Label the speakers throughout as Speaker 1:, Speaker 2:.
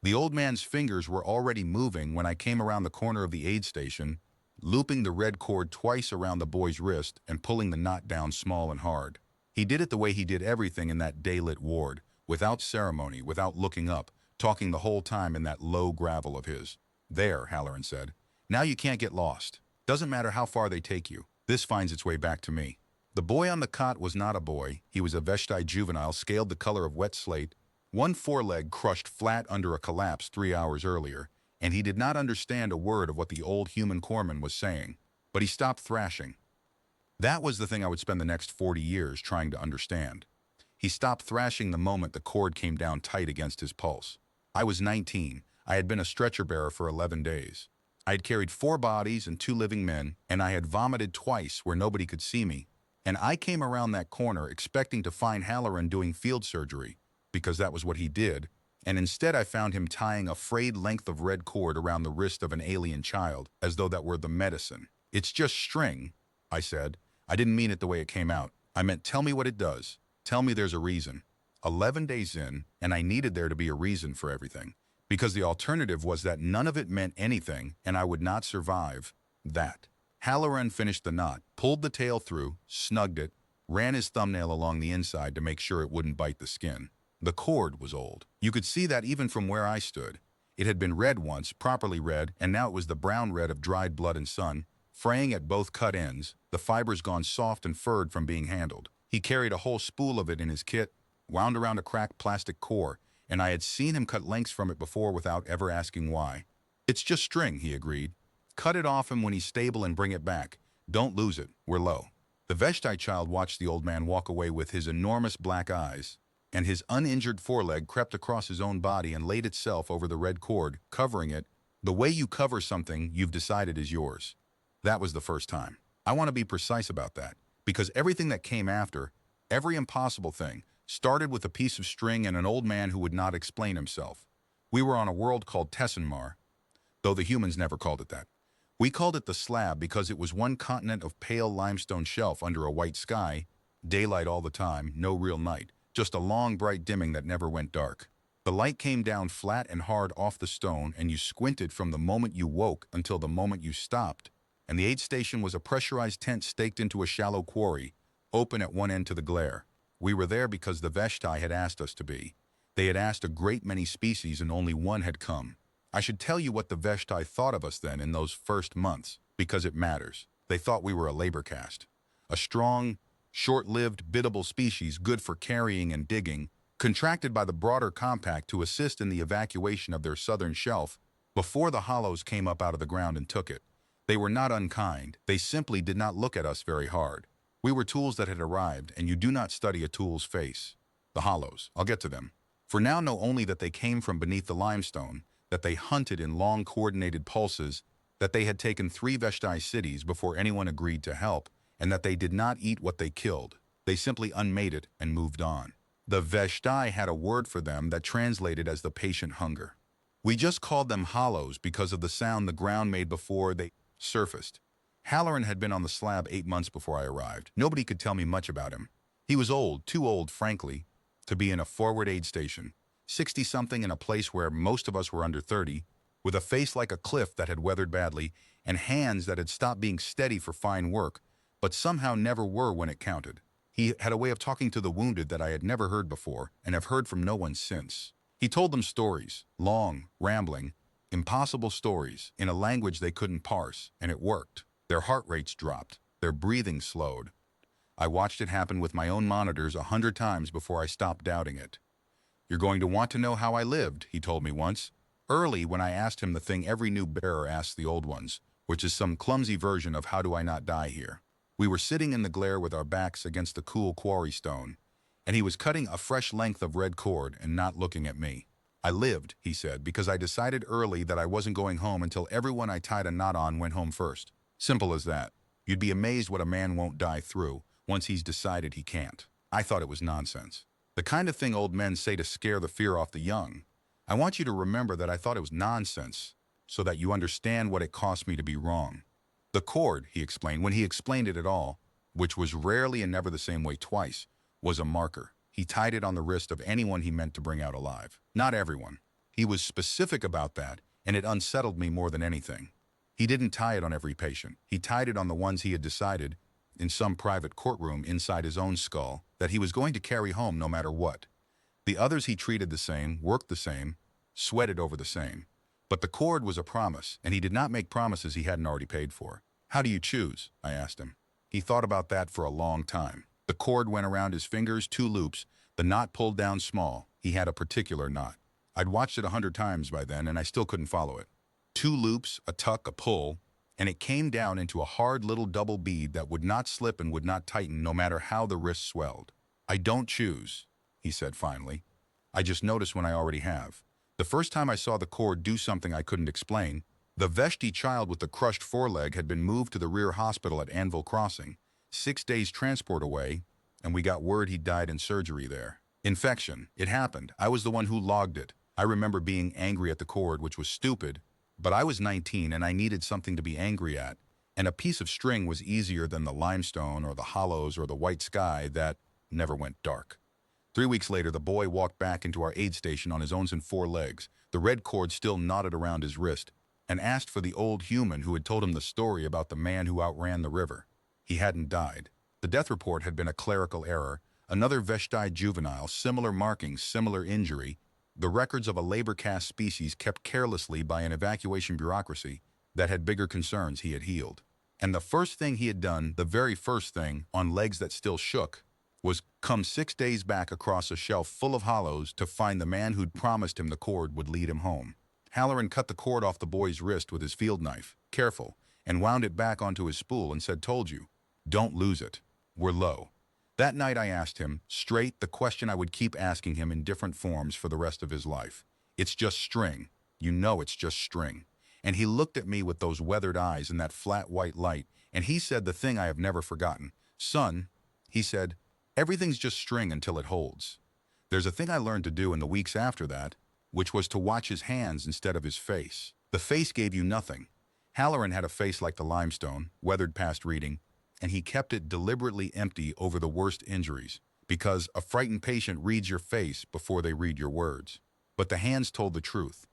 Speaker 1: The old man's fingers were already moving when I came around the corner of the aid station, looping the red cord twice around the boy's wrist and pulling the knot down small and hard. He did it the way he did everything in that day-lit ward, without ceremony, without looking up, talking the whole time in that low gravel of his. There, Halloran said. Now you can't get lost. Doesn't matter how far they take you. This finds its way back to me. The boy on the cot was not a boy. He was a Veshtai juvenile, scaled the color of wet slate, one foreleg crushed flat under a collapse 3 hours earlier, and he did not understand a word of what the old human corpsman was saying. But he stopped thrashing. That was the thing I would spend the next 40 years trying to understand. He stopped thrashing the moment the cord came down tight against his pulse. I was 19. I had been a stretcher bearer for 11 days. I had carried 4 bodies and 2 living men, and I had vomited twice where nobody could see me. And I came around that corner expecting to find Halloran doing field surgery, because that was what he did, and instead I found him tying a frayed length of red cord around the wrist of an alien child, as though that were the medicine. It's just string, I said. I didn't mean it the way it came out. I meant tell me what it does. Tell me there's a reason. 11 days in, and I needed there to be a reason for everything, because the alternative was that none of it meant anything, and I would not survive that. Halloran finished the knot, pulled the tail through, snugged it, ran his thumbnail along the inside to make sure it wouldn't bite the skin. The cord was old. You could see that even from where I stood. It had been red once, properly red, and now it was the brown red of dried blood and sun, fraying at both cut ends, the fibers gone soft and furred from being handled. He carried a whole spool of it in his kit, wound around a cracked plastic core, and I had seen him cut lengths from it before without ever asking why. It's just string, he agreed. Cut it off him when he's stable and bring it back. Don't lose it. We're low. The Veshtai child watched the old man walk away with his enormous black eyes, and his uninjured foreleg crept across his own body and laid itself over the red cord, covering it, the way you cover something you've decided is yours. That was the first time. I want to be precise about that, because everything that came after, every impossible thing, started with a piece of string and an old man who would not explain himself. We were on a world called Tessenmar, though the humans never called it that. We called it the slab because it was one continent of pale limestone shelf under a white sky, daylight all the time, no real night. Just a long, bright dimming that never went dark. The light came down flat and hard off the stone, and you squinted from the moment you woke until the moment you stopped. And the aid station was a pressurized tent staked into a shallow quarry, open at one end to the glare. We were there because the Veshtai had asked us to be. They had asked a great many species and only one had come. I should tell you what the Veshtai thought of us then in those first months, because it matters. They thought we were a labor caste. A strong, short-lived, biddable species good for carrying and digging, contracted by the broader compact to assist in the evacuation of their southern shelf before the hollows came up out of the ground and took it. They were not unkind. They simply did not look at us very hard. We were tools that had arrived, and you do not study a tool's face. The hollows. I'll get to them. For now know only that they came from beneath the limestone, that they hunted in long coordinated pulses, that they had taken 3 Veshtai cities before anyone agreed to help, and that they did not eat what they killed. They simply unmade it and moved on. The Veshtai had a word for them that translated as the patient hunger. We just called them hollows because of the sound the ground made before they surfaced. Halloran had been on the slab 8 months before I arrived. Nobody could tell me much about him. He was old, too old, frankly, to be in a forward aid station, 60-something in a place where most of us were under 30, with a face like a cliff that had weathered badly, and hands that had stopped being steady for fine work, but somehow never were when it counted. He had a way of talking to the wounded that I had never heard before, and have heard from no one since. He told them stories, long, rambling, impossible stories, in a language they couldn't parse, and it worked. Their heart rates dropped, their breathing slowed. I watched it happen with my own monitors 100 times before I stopped doubting it. You're going to want to know how I lived, he told me once, early when I asked him the thing every new bearer asks the old ones, which is some clumsy version of how do I not die here. We were sitting in the glare with our backs against the cool quarry stone, and he was cutting a fresh length of red cord and not looking at me. I lived, he said, because I decided early that I wasn't going home until everyone I tied a knot on went home first. Simple as that. You'd be amazed what a man won't die through once he's decided he can't. I thought it was nonsense. The kind of thing old men say to scare the fear off the young. I want you to remember that I thought it was nonsense, so that you understand what it cost me to be wrong. The cord, he explained, when he explained it at all, which was rarely and never the same way twice, was a marker. He tied it on the wrist of anyone he meant to bring out alive. Not everyone. He was specific about that, and it unsettled me more than anything. He didn't tie it on every patient. He tied it on the ones he had decided, in some private courtroom inside his own skull, that he was going to carry home no matter what. The others he treated the same, worked the same, sweated over the same. But the cord was a promise, and he did not make promises he hadn't already paid for. "How do you choose?" I asked him. He thought about that for a long time. The cord went around his fingers, 2 loops, the knot pulled down small. He had a particular knot. I'd watched it 100 times by then, and I still couldn't follow it. 2 loops, a tuck, a pull, and it came down into a hard little double bead that would not slip and would not tighten no matter how the wrist swelled. "I don't choose," he said finally. "I just notice when I already have." The first time I saw the cord do something I couldn't explain, the Veshti child with the crushed foreleg had been moved to the rear hospital at Anvil Crossing, 6 days transport away, and we got word he died in surgery there. Infection. It happened. I was the one who logged it. I remember being angry at the cord, which was stupid, but I was 19 and I needed something to be angry at, and a piece of string was easier than the limestone or the hollows or the white sky that never went dark. 3 weeks later, the boy walked back into our aid station on his own 4 legs, the red cord still knotted around his wrist, and asked for the old human who had told him the story about the man who outran the river. He hadn't died. The death report had been a clerical error, another Veshti juvenile, similar markings, similar injury, the records of a labor caste species kept carelessly by an evacuation bureaucracy that had bigger concerns he had healed. And the first thing he had done, the very first thing, on legs that still shook, was come 6 days back across a shelf full of hollows to find the man who'd promised him the cord would lead him home. Halloran cut the cord off the boy's wrist with his field knife, careful, and wound it back onto his spool and said, "Told you, don't lose it. We're low." That night I asked him, straight, the question I would keep asking him in different forms for the rest of his life. "It's just string. You know it's just string." And he looked at me with those weathered eyes and that flat white light, and he said the thing I have never forgotten. "Son," he said, "everything's just string until it holds." There's a thing I learned to do in the weeks after that, which was to watch his hands instead of his face. The face gave you nothing. Halloran had a face like the limestone, weathered past reading, and he kept it deliberately empty over the worst injuries, because a frightened patient reads your face before they read your words. But the hands told the truth.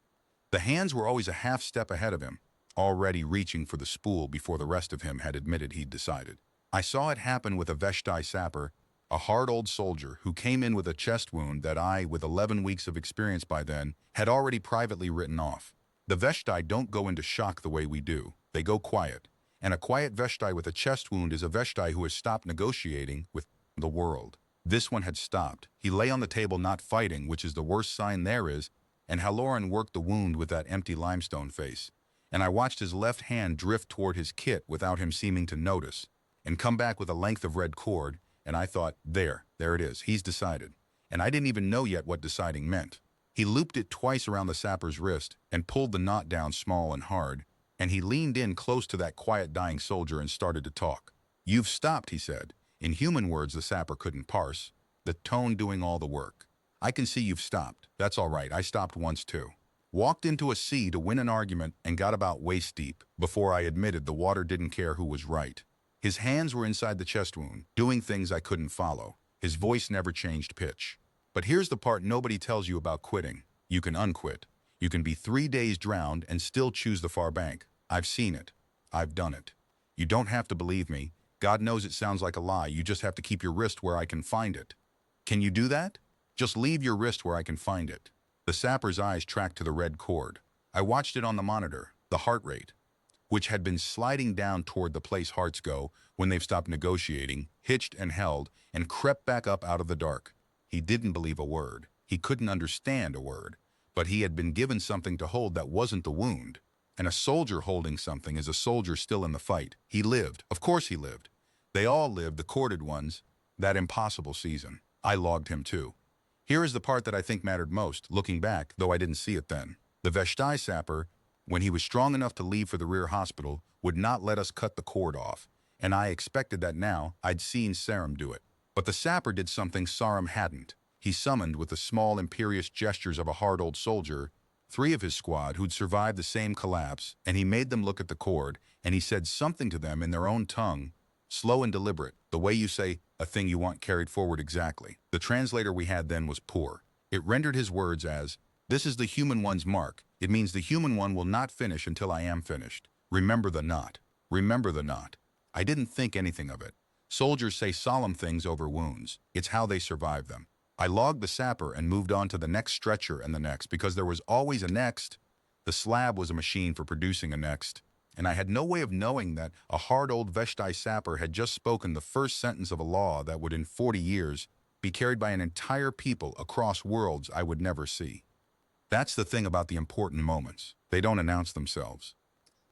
Speaker 1: The hands were always a half step ahead of him, already reaching for the spool before the rest of him had admitted he'd decided. I saw it happen with a Veshti sapper, a hard old soldier who came in with a chest wound that I, with 11 weeks of experience by then, had already privately written off. The Veshti don't go into shock the way we do. They go quiet. And a quiet Veshti with a chest wound is a Veshti who has stopped negotiating with the world. This one had stopped. He lay on the table not fighting, which is the worst sign there is, and Halloran worked the wound with that empty limestone face. And I watched his left hand drift toward his kit without him seeming to notice, and come back with a length of red cord, and I thought, there it is, he's decided. And I didn't even know yet what deciding meant. He looped it twice around the sapper's wrist and pulled the knot down small and hard, and he leaned in close to that quiet dying soldier and started to talk. "You've stopped," he said. In human words the sapper couldn't parse, the tone doing all the work. "I can see you've stopped. That's all right, I stopped once too. Walked into a sea to win an argument and got about waist deep before I admitted the water didn't care who was right." His hands were inside the chest wound, doing things I couldn't follow. His voice never changed pitch. But here's the part nobody tells you about quitting. You can unquit. You can be 3 days drowned and still choose the far bank. I've seen it. I've done it. You don't have to believe me. God knows it sounds like a lie. You just have to keep your wrist where I can find it. Can you do that? Just leave your wrist where I can find it. The sapper's eyes tracked to the red cord. I watched it on the monitor, the heart rate, which had been sliding down toward the place hearts go when they've stopped negotiating, hitched and held, and crept back up out of the dark. He didn't believe a word. He couldn't understand a word. But he had been given something to hold that wasn't the wound. And a soldier holding something is a soldier still in the fight. He lived. Of course he lived. They all lived, the corded ones, that impossible season. I logged him too. Here is the part that I think mattered most, looking back, though I didn't see it then. The Veshti sapper, when he was strong enough to leave for the rear hospital, would not let us cut the cord off. And I expected that now. I'd seen Sarum do it. But the sapper did something Sarum hadn't. He summoned, with the small, imperious gestures of a hard old soldier, 3 of his squad who'd survived the same collapse, and he made them look at the cord, and he said something to them in their own tongue, slow and deliberate, the way you say a thing you want carried forward exactly. The translator we had then was poor. It rendered his words as, This is the human one's mark. It means the human one will not finish until I am finished. Remember the knot. Remember the knot. I didn't think anything of it. Soldiers say solemn things over wounds. It's how they survive them. I logged the sapper and moved on to the next stretcher and the next because there was always a next. The slab was a machine for producing a next. And I had no way of knowing that a hard old HFY sapper had just spoken the first sentence of a law that would in 40 years be carried by an entire people across worlds I would never see. That's the thing about the important moments. They don't announce themselves.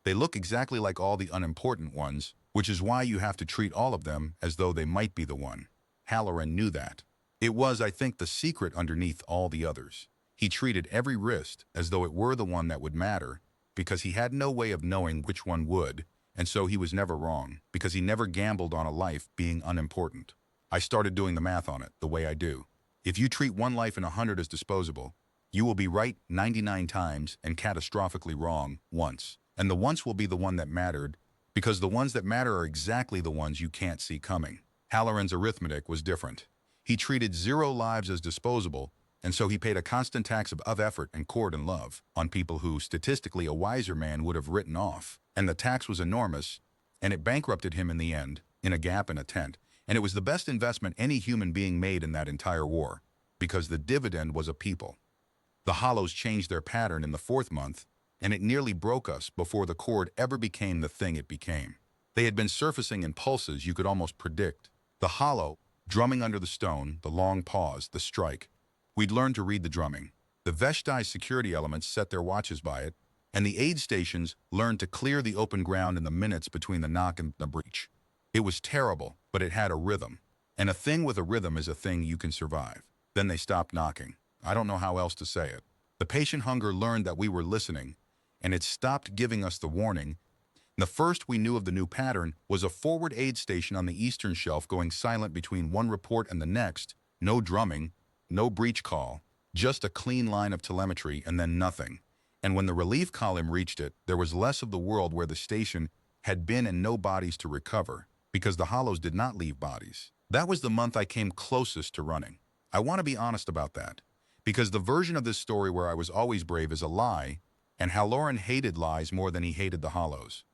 Speaker 1: They look exactly like all the unimportant ones, which is why you have to treat all of them as though they might be the one. Halloran knew that. It was, I think, the secret underneath all the others. He treated every wrist as though it were the one that would matter, because he had no way of knowing which one would, and so he was never wrong, because he never gambled on a life being unimportant. I started doing the math on it, the way I do. If you treat one life in 100 as disposable, you will be right 99 times and catastrophically wrong once. And the once will be the one that mattered, because the ones that matter are exactly the ones you can't see coming. Halloran's arithmetic was different. He treated 0 lives as disposable, and so he paid a constant tax of effort and cord and love on people who, statistically, a wiser man would have written off. And the tax was enormous, and it bankrupted him in the end, in a gap in a tent. And it was the best investment any human being made in that entire war, because the dividend was a people. The hollows changed their pattern in the 4th month, and it nearly broke us before the cord ever became the thing it became. They had been surfacing in pulses you could almost predict. The hollow, drumming under the stone, the long pause, the strike. We'd learned to read the drumming. The HFY security elements set their watches by it, and the aid stations learned to clear the open ground in the minutes between the knock and the breach. It was terrible, but it had a rhythm. And a thing with a rhythm is a thing you can survive. Then they stopped knocking. I don't know how else to say it. The patient hunger learned that we were listening, and it stopped giving us the warning. The first we knew of the new pattern was a forward aid station on the eastern shelf going silent between one report and the next. No drumming, no breach call, just a clean line of telemetry and then nothing. And when the relief column reached it, there was less of the world where the station had been and no bodies to recover, because the hollows did not leave bodies. That was the month I came closest to running. I want to be honest about that, because the version of this story where I was always brave is a lie, and Halloran hated lies more than he hated the hollows.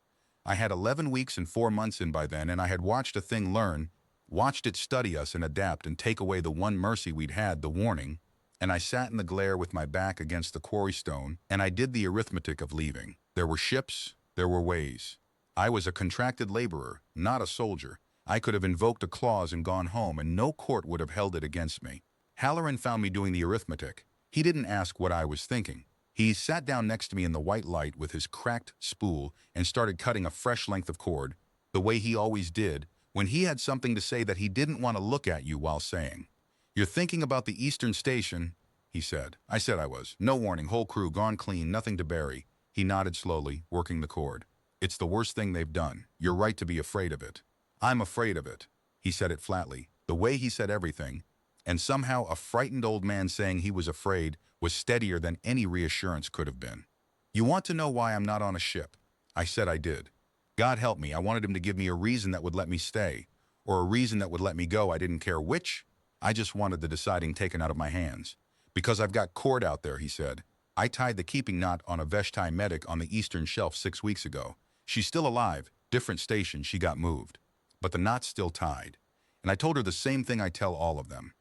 Speaker 1: I had 11 weeks and 4 months in by then, and I had watched a thing learn, watched it study us and adapt and take away the one mercy we'd had, the warning, and I sat in the glare with my back against the quarry stone, and I did the arithmetic of leaving. There were ships, there were ways. I was a contracted laborer, not a soldier. I could have invoked a clause and gone home, and no court would have held it against me. Halloran found me doing the arithmetic. He didn't ask what I was thinking. He sat down next to me in the white light with his cracked spool and started cutting a fresh length of cord, the way he always did, when he had something to say that he didn't want to look at you while saying. "You're thinking about the Eastern Station," he said. I said I was. "No warning, whole crew gone clean, nothing to bury." He nodded slowly, working the cord. "It's the worst thing they've done. You're right to be afraid of it." "I'm afraid of it." He said it flatly, the way he said everything, and somehow a frightened old man saying he was afraid was steadier than any reassurance could have been. "You want to know why I'm not on a ship?" I said I did. God help me, I wanted him to give me a reason that would let me stay, or a reason that would let me go. I didn't care which. I just wanted the deciding taken out of my hands. "Because I've got cord out there," he said. "I tied the keeping knot on a HFY medic on the eastern shelf 6 weeks ago. She's still alive, different station, she got moved. But the knot's still tied. And I told her the same thing I tell all of them.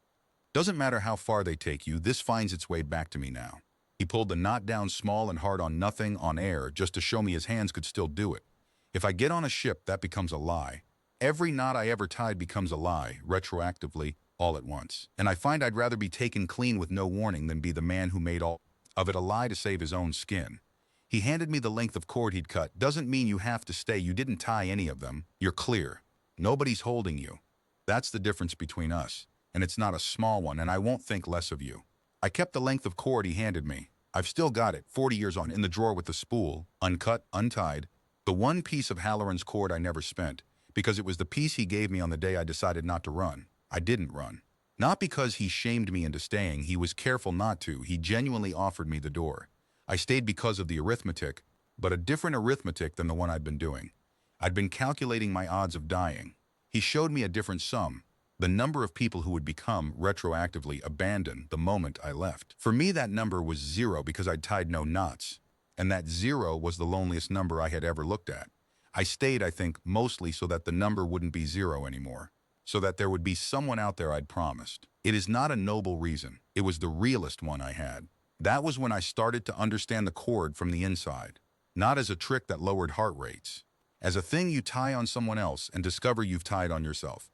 Speaker 1: Doesn't matter how far they take you, this finds its way back to me now." He pulled the knot down small and hard on nothing, on air, just to show me his hands could still do it. If I get on a ship, that becomes a lie. Every knot I ever tied becomes a lie, retroactively, all at once. And I find I'd rather be taken clean with no warning than be the man who made all of it a lie to save his own skin. He handed me the length of cord he'd cut. "Doesn't mean you have to stay. You didn't tie any of them. You're clear. Nobody's holding you. That's the difference between us. And it's not a small one, and I won't think less of you." I kept the length of cord he handed me. I've still got it, 40 years on, in the drawer with the spool, uncut, untied. The one piece of Halloran's cord I never spent, because it was the piece he gave me on the day I decided not to run. I didn't run. Not because he shamed me into staying. He was careful not to. He genuinely offered me the door. I stayed because of the arithmetic, but a different arithmetic than the one I'd been doing. I'd been calculating my odds of dying. He showed me a different sum, the number of people who would become retroactively abandoned the moment I left. For me, that number was 0 because I'd tied no knots, and that 0 was the loneliest number I had ever looked at. I stayed, I think, mostly so that the number wouldn't be 0 anymore, so that there would be someone out there I'd promised. It is not a noble reason. It was the realest one I had. That was when I started to understand the cord from the inside, not as a trick that lowered heart rates, as a thing you tie on someone else and discover you've tied on yourself.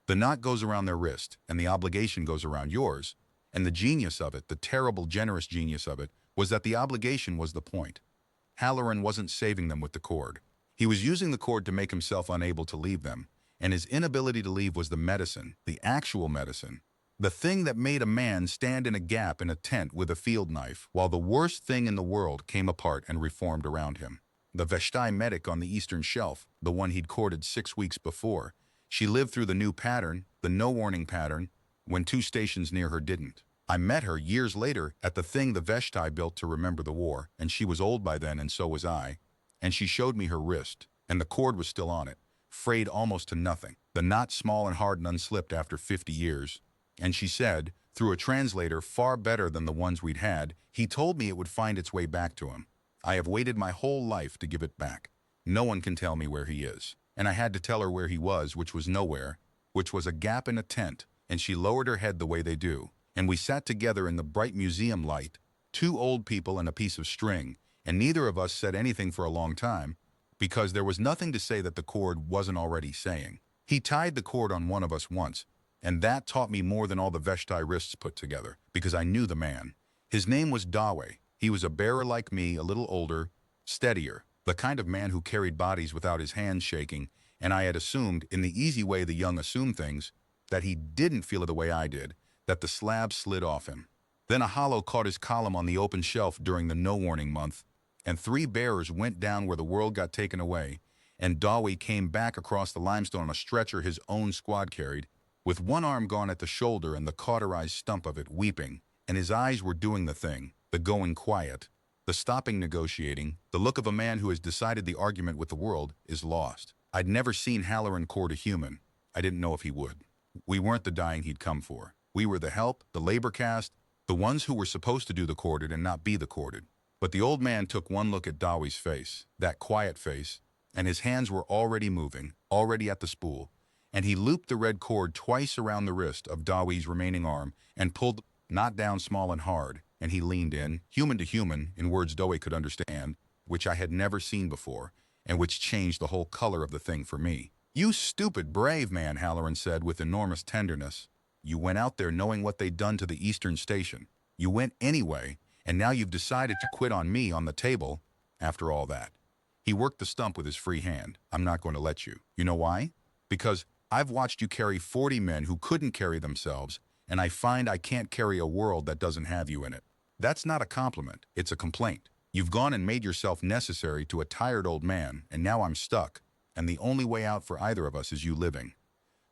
Speaker 1: The knot goes around their wrist, and the obligation goes around yours, and the genius of it, the terrible, generous genius of it, was that the obligation was the point. Halloran wasn't saving them with the cord. He was using the cord to make himself unable to leave them, and his inability to leave was the medicine, the actual medicine, the thing that made a man stand in a gap in a tent with a field knife while the worst thing in the world came apart and reformed around him. The HFY medic on the eastern shelf, the one he'd courted 6 weeks before, she lived through the new pattern, the no-warning pattern, when 2 stations near her didn't. I met her years later at the thing the HFY built to remember the war, and she was old by then and so was I, and she showed me her wrist, and the cord was still on it, frayed almost to nothing, the knot small and hard and unslipped after 50 years. And she said, through a translator far better than the ones we'd had, he told me it would find its way back to him. I have waited my whole life to give it back. No one can tell me where he is. And I had to tell her where he was, which was nowhere, which was a gap in a tent, and she lowered her head the way they do. And we sat together in the bright museum light, 2 old people and a piece of string, and neither of us said anything for a long time, because there was nothing to say that the cord wasn't already saying. He tied the cord on one of us once, and that taught me more than all the HFY wrists put together, because I knew the man. His name was Dawe. He was a bearer like me, a little older, steadier, the kind of man who carried bodies without his hands shaking, and I had assumed, in the easy way the young assume things, that he didn't feel it the way I did, that the slab slid off him. Then a hollow caught his column on the open shelf during the no-warning month, and 3 bearers went down where the world got taken away, and Dawe came back across the limestone on a stretcher his own squad carried, with one arm gone at the shoulder and the cauterized stump of it, weeping, and his eyes were doing the thing, the going quiet, the stopping negotiating, the look of a man who has decided the argument with the world is lost. I'd never seen Halloran cord a human. I didn't know if he would. We weren't the dying he'd come for. We were the help, the labor caste, the ones who were supposed to do the corded and not be the corded. But the old man took one look at Dawe's face, that quiet face, and his hands were already moving, already at the spool, and he looped the red cord twice around the wrist of Dawe's remaining arm and pulled, not down small and hard, and he leaned in, human to human, in words Dawe could understand, which I had never seen before, and which changed the whole color of the thing for me. "You stupid, brave man," Halloran said with enormous tenderness. "You went out there knowing what they'd done to the Eastern Station. You went anyway, and now you've decided to quit on me on the table after all that." He worked the stump with his free hand. "I'm not going to let you. You know why? Because I've watched you carry 40 men who couldn't carry themselves, and I find I can't carry a world that doesn't have you in it. That's not a compliment, it's a complaint. You've gone and made yourself necessary to a tired old man, and now I'm stuck, and the only way out for either of us is you living.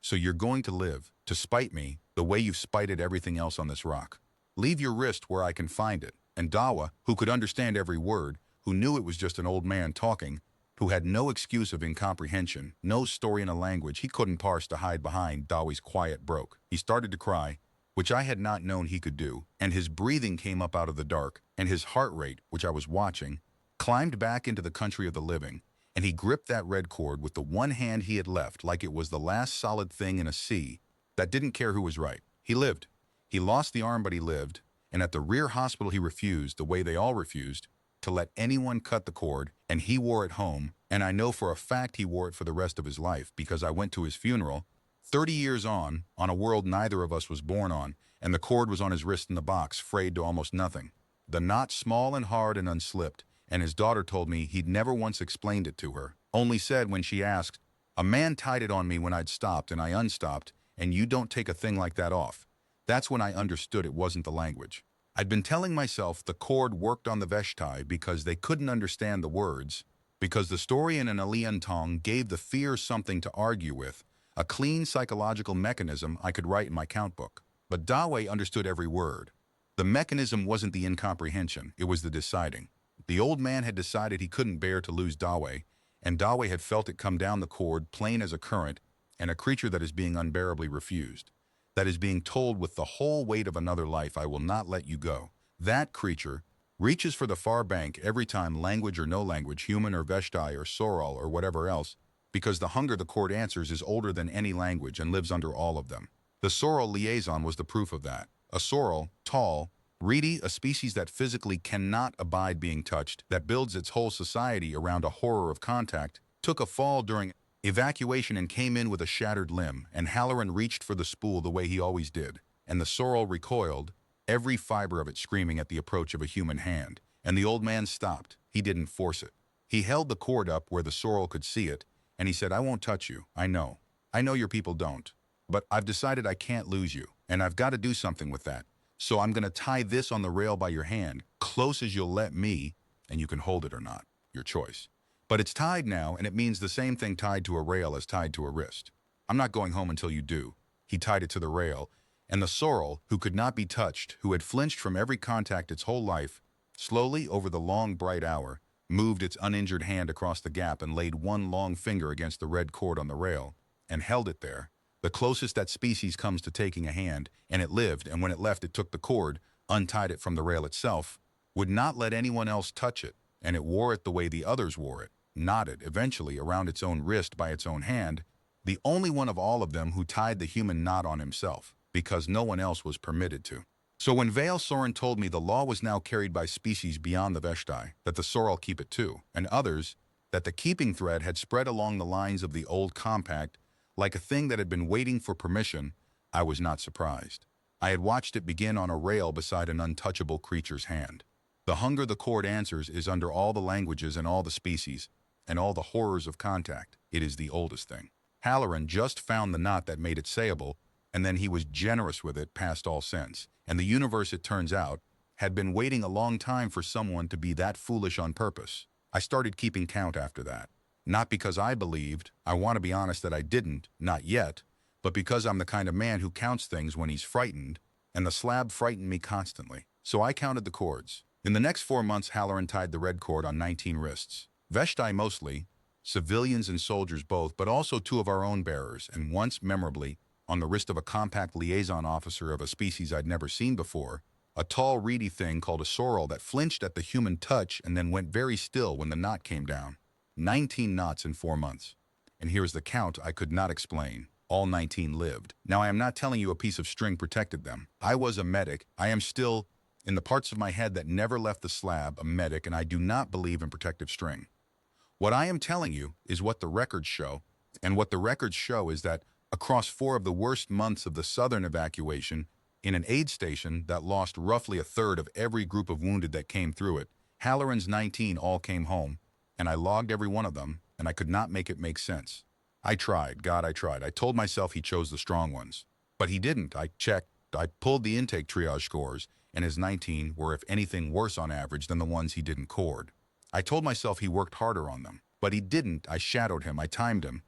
Speaker 1: So you're going to live, to spite me, the way you've spited everything else on this rock. Leave your wrist where I can find it." And Dawa, who could understand every word, who knew it was just an old man talking, who had no excuse of incomprehension, no story in a language he couldn't parse to hide behind, Dawi's quiet broke. He started to cry, which I had not known he could do, and his breathing came up out of the dark, and his heart rate, which I was watching, climbed back into the country of the living, and he gripped that red cord with the one hand he had left like it was the last solid thing in a sea that didn't care who was right. He lived. He lost the arm, but he lived, and at the rear hospital he refused, the way they all refused, to let anyone cut the cord, and he wore it home, and I know for a fact he wore it for the rest of his life because I went to his funeral, 30 years on a world neither of us was born on, and the cord was on his wrist in the box, frayed to almost nothing. The knot small and hard and unslipped, and his daughter told me he'd never once explained it to her, only said when she asked, "A man tied it on me when I'd stopped and I unstopped, and you don't take a thing like that off." That's when I understood it wasn't the language. I'd been telling myself the cord worked on the Veshtai because they couldn't understand the words, because the story in an alien tongue gave the fear something to argue with, a clean psychological mechanism I could write in my count book. But Dawe understood every word. The mechanism wasn't the incomprehension, it was the deciding. The old man had decided he couldn't bear to lose Dawe, and Dawe had felt it come down the cord plain as a current, and a creature that is being unbearably refused, that is being told with the whole weight of another life, I will not let you go. That creature reaches for the far bank every time, language or no language, human or Veshtai or Soral or whatever else, because the hunger the cord answers is older than any language and lives under all of them. The Soral liaison was the proof of that. A Soral, tall, reedy, a species that physically cannot abide being touched, that builds its whole society around a horror of contact, took a fall during evacuation and came in with a shattered limb, and Halloran reached for the spool the way he always did, and the Soral recoiled, every fiber of it screaming at the approach of a human hand, and the old man stopped. He didn't force it. He held the cord up where the Soral could see it, and he said, I won't touch you. I know your people don't. But I've decided I can't lose you, and I've got to do something with that. So I'm going to tie this on the rail by your hand, close as you'll let me, and you can hold it or not, your choice. But it's tied now, and it means the same thing tied to a rail as tied to a wrist. I'm not going home until you do. He tied it to the rail, and the Soral, who could not be touched, who had flinched from every contact its whole life, slowly over the long, bright hour, moved its uninjured hand across the gap and laid one long finger against the red cord on the rail, and held it there, the closest that species comes to taking a hand, and it lived, and when it left it took the cord, untied it from the rail itself, would not let anyone else touch it, and it wore it the way the others wore it, knotted, eventually, around its own wrist by its own hand, the only one of all of them who tied the human knot on himself, because no one else was permitted to. So when Vale Soren told me the law was now carried by species beyond the Veshtai, that the Soral keep it too, and others, that the keeping thread had spread along the lines of the old compact, like a thing that had been waiting for permission, I was not surprised. I had watched it begin on a rail beside an untouchable creature's hand. The hunger the cord answers is under all the languages and all the species, and all the horrors of contact. It is the oldest thing. Halloran just found the knot that made it sayable, and then he was generous with it past all sense. And the universe, it turns out, had been waiting a long time for someone to be that foolish on purpose. I started keeping count after that. Not because I believed, I want to be honest that I didn't, not yet, but because I'm the kind of man who counts things when he's frightened, and the slab frightened me constantly. So I counted the cords. In the next 4 months, Halloran tied the red cord on 19 wrists. Veshtai mostly, civilians and soldiers both, but also 2 of our own bearers, and once, memorably, on the wrist of a compact liaison officer of a species I'd never seen before, a tall, reedy thing called a Soral that flinched at the human touch and then went very still when the knot came down. 19 knots in 4 months. And here's the count I could not explain. All 19 lived. Now, I am not telling you a piece of string protected them. I was a medic. I am still, in the parts of my head that never left the slab, a medic, and I do not believe in protective string. What I am telling you is what the records show, and what the records show is that across 4 of the worst months of the southern evacuation, in an aid station that lost roughly a third of every group of wounded that came through it, Halloran's 19 all came home, and I logged every one of them, and I could not make it make sense. I tried, God, I tried. I told myself he chose the strong ones. But he didn't. I checked, I pulled the intake triage scores, and his 19 were, if anything, worse on average than the ones he didn't cord. I told myself he worked harder on them. But he didn't. I shadowed him. I timed him.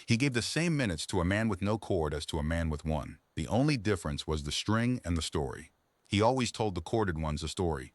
Speaker 1: He gave the same minutes to a man with no cord as to a man with one. The only difference was the string and the story. He always told the corded ones a story.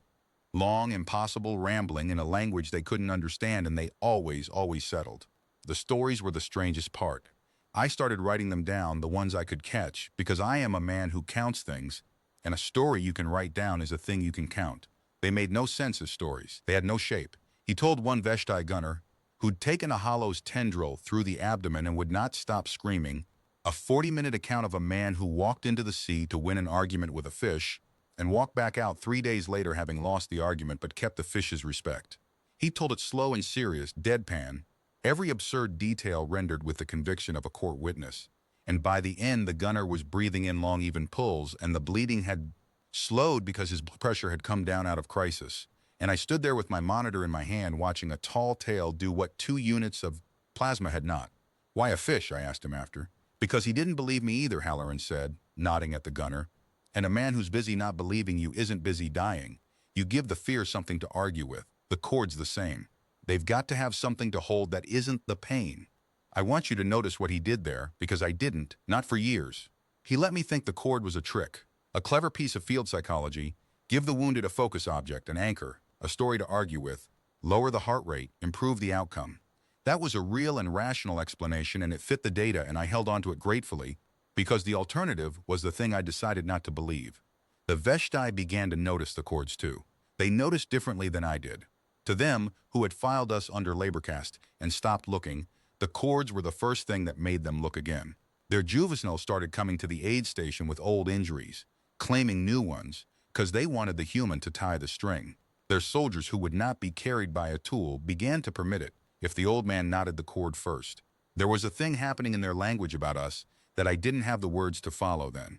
Speaker 1: Long, impossible rambling in a language they couldn't understand, and they always settled. The stories were the strangest part. I started writing them down, the ones I could catch, because I am a man who counts things, and a story you can write down is a thing you can count. They made no sense as stories. They had no shape. He told one Veshtai gunner, who'd taken a hollow's tendril through the abdomen and would not stop screaming, a 40-minute account of a man who walked into the sea to win an argument with a fish and walked back out 3 days later having lost the argument but kept the fish's respect. He told it slow and serious, deadpan, every absurd detail rendered with the conviction of a court witness. And by the end, the gunner was breathing in long, even pulls, and the bleeding had slowed because his blood pressure had come down out of crisis. And I stood there with my monitor in my hand watching a tall tale do what 2 units of plasma had not. Why a fish? I asked him after. Because he didn't believe me either, Halloran said, nodding at the gunner. And a man who's busy not believing you isn't busy dying. You give the fear something to argue with. The cord's the same. They've got to have something to hold that isn't the pain. I want you to notice what he did there, because I didn't, not for years. He let me think the cord was a trick, a clever piece of field psychology, give the wounded a focus object, an anchor, a story to argue with, lower the heart rate, improve the outcome. That was a real and rational explanation, and it fit the data, and I held on to it gratefully, because the alternative was the thing I decided not to believe. The Veshtai began to notice the cords too. They noticed differently than I did. To them, who had filed us under labor caste and stopped looking, the cords were the first thing that made them look again. Their juveniles started coming to the aid station with old injuries, claiming new ones, because they wanted the human to tie the string. Their soldiers who would not be carried by a tool began to permit it, if the old man knotted the cord first. There was a thing happening in their language about us that I didn't have the words to follow then.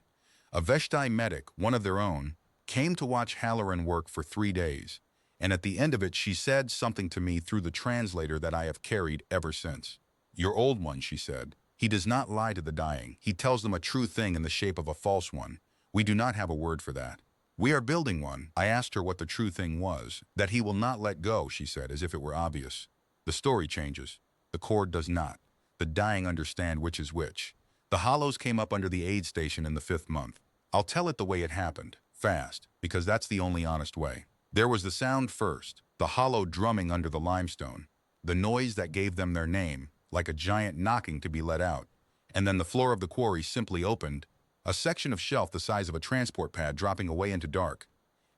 Speaker 1: A Veshtai medic, one of their own, came to watch Halloran work for 3 days, and at the end of it she said something to me through the translator that I have carried ever since. "Your old one," she said. "He does not lie to the dying. He tells them a true thing in the shape of a false one. We do not have a word for that. We are building one." I asked her what the true thing was. "That he will not let go," she said, as if it were obvious. "The story changes. The cord does not. The dying understand which is which. The hollows came up under the aid station in the 5th month. I'll tell it the way it happened, fast, because that's the only honest way. There was the sound first, the hollow drumming under the limestone, the noise that gave them their name, like a giant knocking to be let out. And then the floor of the quarry simply opened, a section of shelf the size of a transport pad dropping away into dark,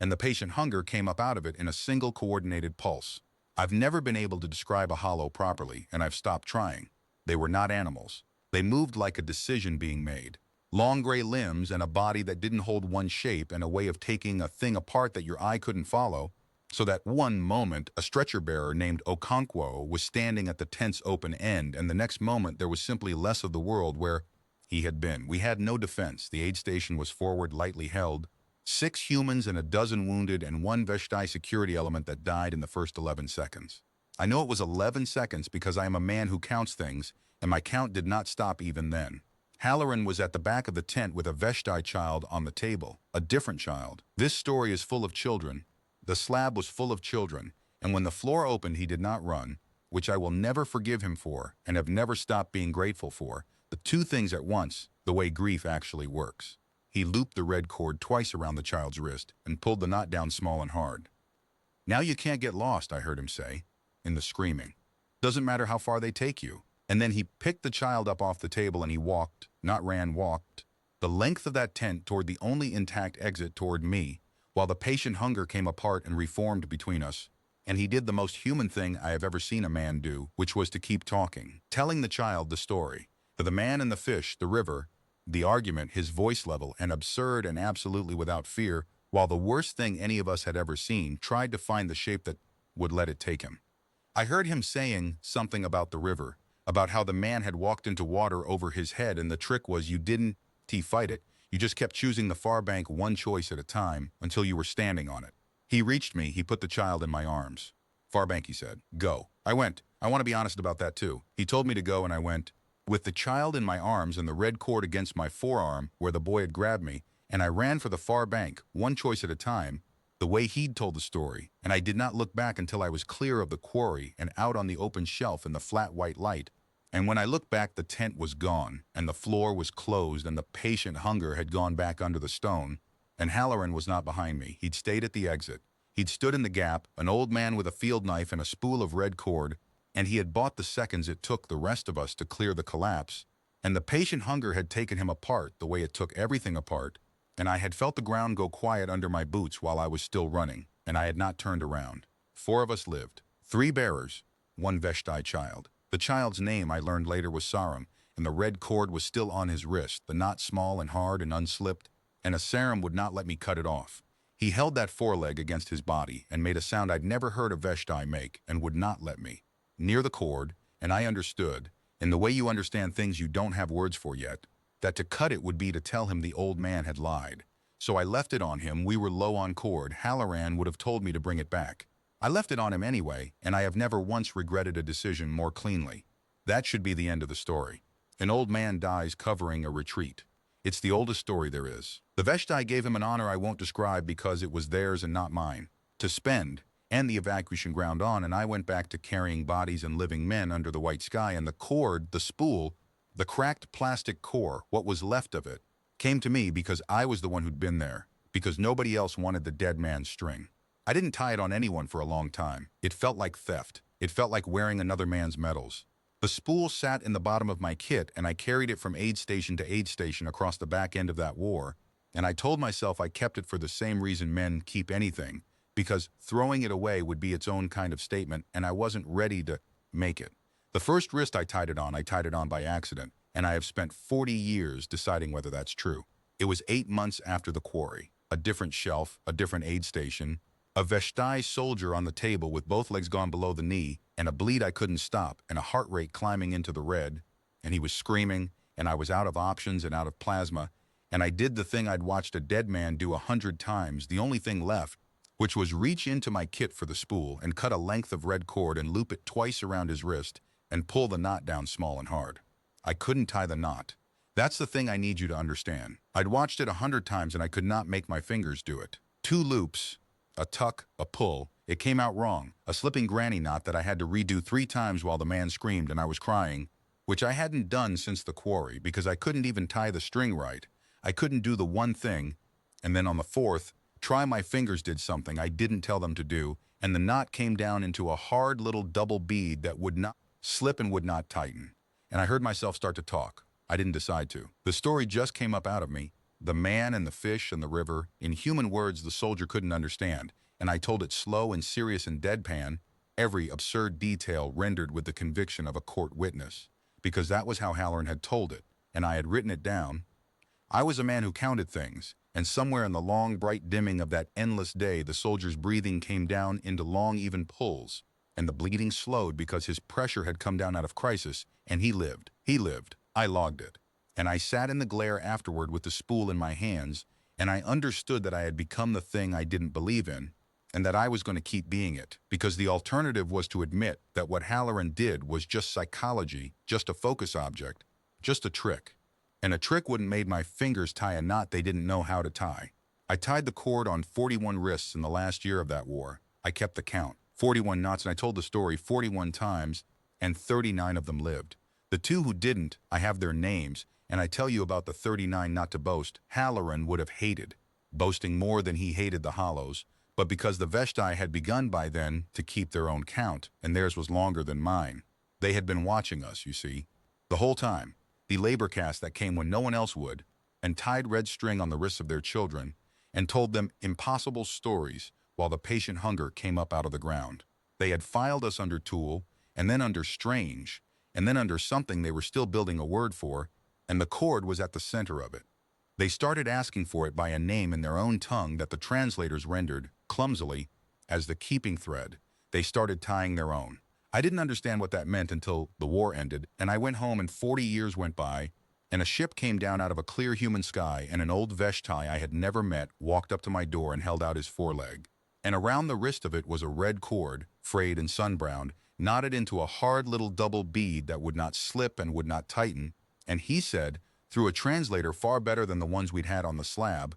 Speaker 1: and the patient hunger came up out of it in a single coordinated pulse. I've never been able to describe a hollow properly, and I've stopped trying. They were not animals. They moved like a decision being made. Long gray limbs and a body that didn't hold one shape and a way of taking a thing apart that your eye couldn't follow, so that one moment a stretcher bearer named Okonkwo was standing at the tent's open end, and the next moment there was simply less of the world where he had been. We had no defense. The aid station was forward, lightly held. 6 humans and a dozen wounded, and 1 Veshtai security element that died in the first 11 seconds. I know it was 11 seconds because I am a man who counts things, and my count did not stop even then. Halloran was at the back of the tent with a Veshtai child on the table, a different child. This story is full of children. The slab was full of children, and when the floor opened he did not run, which I will never forgive him for and have never stopped being grateful for, the 2 things at once, the way grief actually works. He looped the red cord twice around the child's wrist and pulled the knot down small and hard. "Now you can't get lost," I heard him say, in the screaming. "Doesn't matter how far they take you." And then he picked the child up off the table and he walked, not ran, walked, the length of that tent toward the only intact exit toward me, while the patient hunger came apart and reformed between us. And he did the most human thing I have ever seen a man do, which was to keep talking, telling the child the story. To the man and the fish, the river, the argument, his voice level, and absurd and absolutely without fear, while the worst thing any of us had ever seen tried to find the shape that would let it take him. I heard him saying something about the river, about how the man had walked into water over his head, and the trick was you didn't fight it. You just kept choosing the far bank one choice at a time until you were standing on it. He reached me. He put the child in my arms. "Far bank," he said. "Go." I went. I want to be honest about that too. He told me to go and I went. With the child in my arms and the red cord against my forearm where the boy had grabbed me, and I ran for the far bank, one choice at a time, the way he'd told the story, and I did not look back until I was clear of the quarry and out on the open shelf in the flat white light. And when I looked back, the tent was gone, and the floor was closed, and the patient hunger had gone back under the stone, and Halloran was not behind me. He'd stayed at the exit. He'd stood in the gap, an old man with a field knife and a spool of red cord, and he had bought the seconds it took the rest of us to clear the collapse, and the patient hunger had taken him apart the way it took everything apart, and I had felt the ground go quiet under my boots while I was still running, and I had not turned around. 4 of us lived. 3 bearers, 1 Veshtai child. The child's name I learned later was Sarum, and the red cord was still on his wrist, the knot small and hard and unslipped, and a Sarum would not let me cut it off. He held that foreleg against his body and made a sound I'd never heard a Veshtai make and would not let me. Near the cord, and I understood, in the way you understand things you don't have words for yet, that to cut it would be to tell him the old man had lied. So I left it on him. We were low on cord. Halloran would have told me to bring it back. I left it on him anyway, and I have never once regretted a decision more cleanly. That should be the end of the story. An old man dies covering a retreat. It's the oldest story there is. The Veshtai gave him an honor I won't describe because it was theirs and not mine, to spend, and the evacuation ground on, and I went back to carrying bodies and living men under the white sky, and the cord, the spool, the cracked plastic core, what was left of it, came to me because I was the one who'd been there, because nobody else wanted the dead man's string. I didn't tie it on anyone for a long time. It felt like theft. It felt like wearing another man's medals. The spool sat in the bottom of my kit, and I carried it from aid station to aid station across the back end of that war, and I told myself I kept it for the same reason men keep anything, because throwing it away would be its own kind of statement, and I wasn't ready to make it. The first wrist I tied it on by accident, and I have spent 40 years deciding whether that's true. It was 8 months after the quarry, a different shelf, a different aid station, a Veshtai soldier on the table with both legs gone below the knee, and a bleed I couldn't stop, and a heart rate climbing into the red, and he was screaming, and I was out of options and out of plasma, and I did the thing I'd watched a dead man do 100 times, the only thing left, which was reach into my kit for the spool and cut a length of red cord and loop it twice around his wrist and pull the knot down small and hard. I couldn't tie the knot. That's the thing I need you to understand. I'd watched it 100 times and I could not make my fingers do it. 2 loops, a tuck, a pull. It came out wrong, a slipping granny knot that I had to redo 3 times while the man screamed and I was crying, which I hadn't done since the quarry because I couldn't even tie the string right. I couldn't do the one thing, and then on the 4th, try my fingers did something I didn't tell them to do, and the knot came down into a hard little double bead that would not slip and would not tighten. And I heard myself start to talk. I didn't decide to. The story just came up out of me. The man and the fish and the river, in human words the soldier couldn't understand, and I told it slow and serious and deadpan, every absurd detail rendered with the conviction of a court witness, because that was how Halloran had told it, and I had written it down. I was a man who counted things, and somewhere in the long, bright dimming of that endless day, the soldier's breathing came down into long, even pulls, and the bleeding slowed because his pressure had come down out of crisis, and he lived. He lived. I logged it. And I sat in the glare afterward with the spool in my hands, and I understood that I had become the thing I didn't believe in, and that I was going to keep being it, because the alternative was to admit that what Halloran did was just psychology, just a focus object, just a trick. And a trick wouldn't made my fingers tie a knot they didn't know how to tie. I tied the cord on 41 wrists in the last year of that war. I kept the count, 41 knots, and I told the story 41 times, and 39 of them lived. The 2 who didn't, I have their names, and I tell you about the 39 not to boast. Halloran would have hated, boasting more than he hated the hollows, but because the Veshtai had begun by then to keep their own count, and theirs was longer than mine. They had been watching us, you see, the whole time. The labor caste that came when no one else would, and tied red string on the wrists of their children, and told them impossible stories while the patient hunger came up out of the ground. They had filed us under tool, and then under strange, and then under something they were still building a word for, and the cord was at the center of it. They started asking for it by a name in their own tongue that the translators rendered, clumsily, as the keeping thread. They started tying their own. I didn't understand what that meant until the war ended, and I went home and 40 years went by, and a ship came down out of a clear human sky, and an old Veshtai I had never met walked up to my door and held out his foreleg. And around the wrist of it was a red cord, frayed and sun-browned, knotted into a hard little double bead that would not slip and would not tighten, and he said, through a translator far better than the ones we'd had on the slab,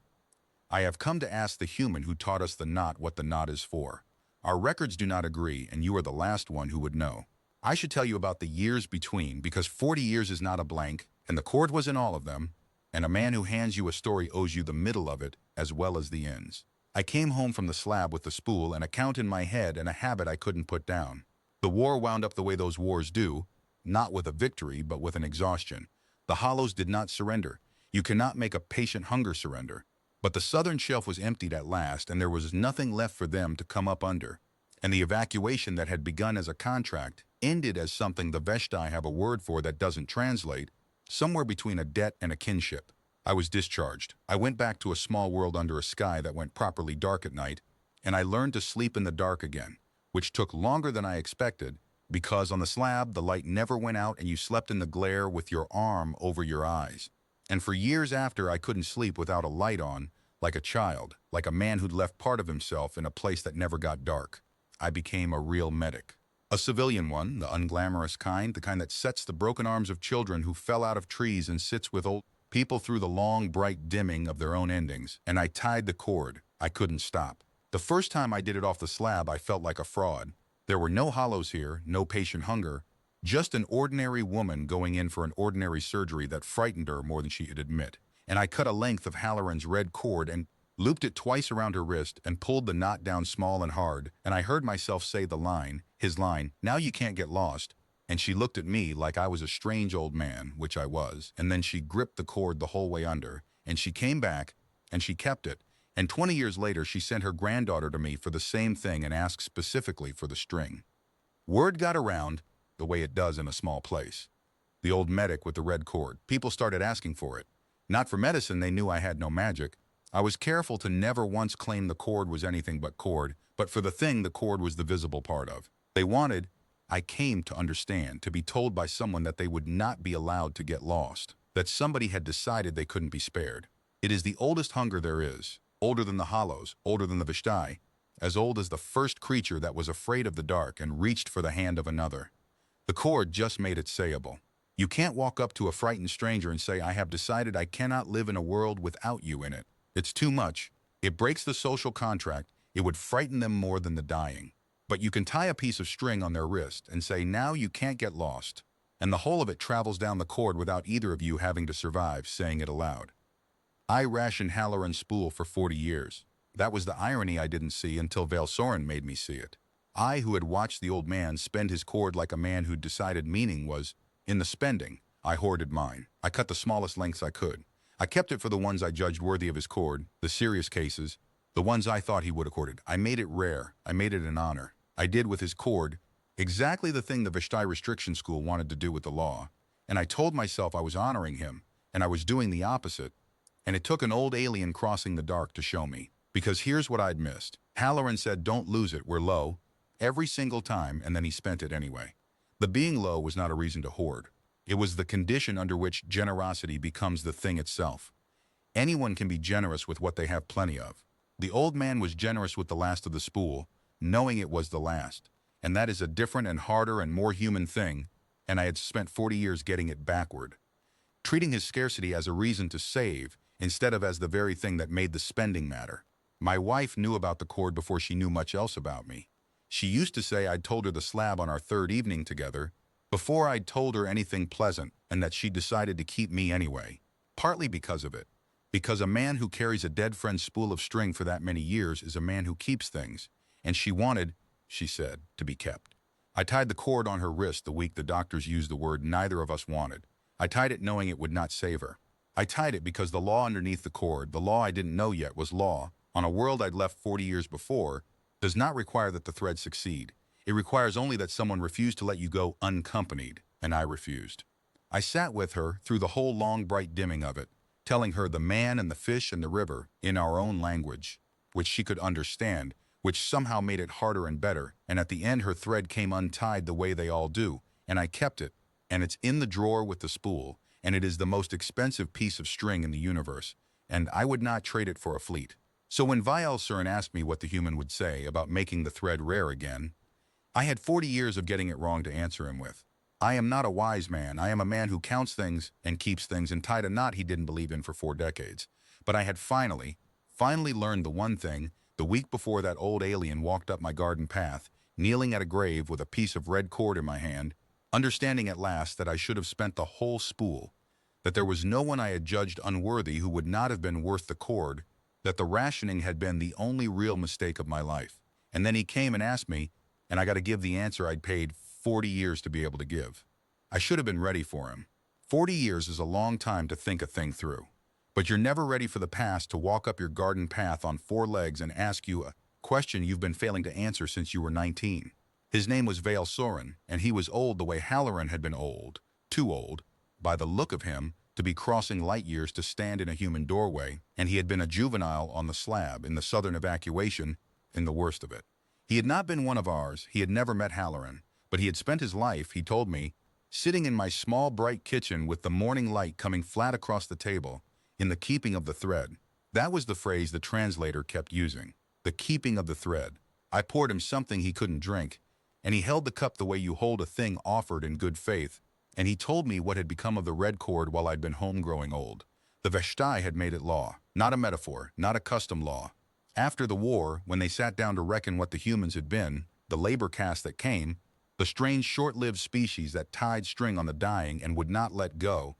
Speaker 1: "I have come to ask the human who taught us the knot what the knot is for. Our records do not agree, and you are the last one who would know. I should tell you about the years between, because 40 years is not a blank, and the cord was in all of them, and a man who hands you a story owes you the middle of it as well as the ends. I came home from the slab with the spool and a count in my head and a habit I couldn't put down. The war wound up the way those wars do, not with a victory, but with an exhaustion. The hollows did not surrender. You cannot make a patient hunger surrender. But the southern shelf was emptied at last, and there was nothing left for them to come up under. And the evacuation that had begun as a contract ended as something the Veshtai have a word for that doesn't translate, somewhere between a debt and a kinship. I was discharged. I went back to a small world under a sky that went properly dark at night, and I learned to sleep in the dark again, which took longer than I expected, because on the slab the light never went out and you slept in the glare with your arm over your eyes. And for years after I couldn't sleep without a light on, like a child, like a man who'd left part of himself in a place that never got dark. I became a real medic. A civilian one, the unglamorous kind, the kind that sets the broken arms of children who fell out of trees and sits with old people through the long, bright dimming of their own endings. And I tied the cord. I couldn't stop. The first time I did it off the slab, I felt like a fraud. There were no hollows here, no patient hunger, just an ordinary woman going in for an ordinary surgery that frightened her more than she could admit. And I cut a length of Halloran's red cord and looped it twice around her wrist, and pulled the knot down small and hard, and I heard myself say the line, his line, "Now you can't get lost." And she looked at me like I was a strange old man, which I was, and then she gripped the cord the whole way under, and she came back, and she kept it, and 20 years later she sent her granddaughter to me for the same thing and asked specifically for the string. Word got around, the way it does in a small place. The old medic with the red cord. People started asking for it. Not for medicine, they knew I had no magic. I was careful to never once claim the cord was anything but cord, but for the thing the cord was the visible part of. They wanted, I came to understand, to be told by someone that they would not be allowed to get lost, that somebody had decided they couldn't be spared. It is the oldest hunger there is, older than the hollows, older than the Vishtai, as old as the first creature that was afraid of the dark and reached for the hand of another. The cord just made it sayable. You can't walk up to a frightened stranger and say, "I have decided I cannot live in a world without you in it." It's too much. It breaks the social contract. It would frighten them more than the dying. But you can tie a piece of string on their wrist and say, "Now you can't get lost." And the whole of it travels down the cord without either of you having to survive saying it aloud. I rationed Halloran spool for 40 years. That was the irony I didn't see until Vale Soren made me see it. I, who had watched the old man spend his cord like a man who'd decided meaning was in the spending, I hoarded mine. I cut the smallest lengths I could. I kept it for the ones I judged worthy of his cord, the serious cases, the ones I thought he would have corded. I made it rare. I made it an honor. I did with his cord exactly the thing the Vishtai restriction school wanted to do with the law. And I told myself I was honoring him, and I was doing the opposite. And it took an old alien crossing the dark to show me. Because here's what I'd missed. Halloran said, "Don't lose it, we're low," every single time, and then he spent it anyway. The being low was not a reason to hoard. It was the condition under which generosity becomes the thing itself. Anyone can be generous with what they have plenty of. The old man was generous with the last of the spool, knowing it was the last. And that is a different and harder and more human thing, and I had spent 40 years getting it backward. Treating his scarcity as a reason to save, instead of as the very thing that made the spending matter. My wife knew about the cord before she knew much else about me. She used to say I'd told her the slab on our third evening together, before I'd told her anything pleasant, and that she decided to keep me anyway. Partly because of it. Because a man who carries a dead friend's spool of string for that many years is a man who keeps things, and she wanted, she said, to be kept. I tied the cord on her wrist the week the doctors used the word neither of us wanted. I tied it knowing it would not save her. I tied it because the law underneath the cord, the law I didn't know yet was law, on a world I'd left 40 years before, does not require that the thread succeed. It requires only that someone refuse to let you go unaccompanied, and I refused. I sat with her through the whole long bright dimming of it, telling her the man and the fish and the river in our own language, which she could understand, which somehow made it harder and better, and at the end her thread came untied the way they all do, and I kept it, and it's in the drawer with the spool, and it is the most expensive piece of string in the universe, and I would not trade it for a fleet. So when Vale Soren asked me what the human would say about making the thread rare again, I had 40 years of getting it wrong to answer him with. I am not a wise man. I am a man who counts things and keeps things and tied a knot he didn't believe in for 4 decades. But I had finally learned the one thing the week before that old alien walked up my garden path, kneeling at a grave with a piece of red cord in my hand, understanding at last that I should have spent the whole spool, that there was no one I had judged unworthy who would not have been worth the cord, that the rationing had been the only real mistake of my life. And then he came and asked me, and I got to give the answer I'd paid 40 years to be able to give. I should have been ready for him. 40 years is a long time to think a thing through. But you're never ready for the past to walk up your garden path on 4 legs and ask you a question you've been failing to answer since you were 19. His name was Vale Soren, and he was old the way Halloran had been old, too old, by the look of him, to be crossing light years to stand in a human doorway, and he had been a juvenile on the slab in the southern evacuation, in the worst of it. He had not been one of ours, he had never met Halloran, but he had spent his life, he told me, sitting in my small bright kitchen with the morning light coming flat across the table, in the keeping of the thread. That was the phrase the translator kept using, the keeping of the thread. I poured him something he couldn't drink, and he held the cup the way you hold a thing offered in good faith, and he told me what had become of the red cord while I'd been home growing old. The Veshtai had made it law, not a metaphor, not a custom law. After the war, when they sat down to reckon what the humans had been, the labor caste that came, the strange short-lived species that tied string on the dying and would not let go,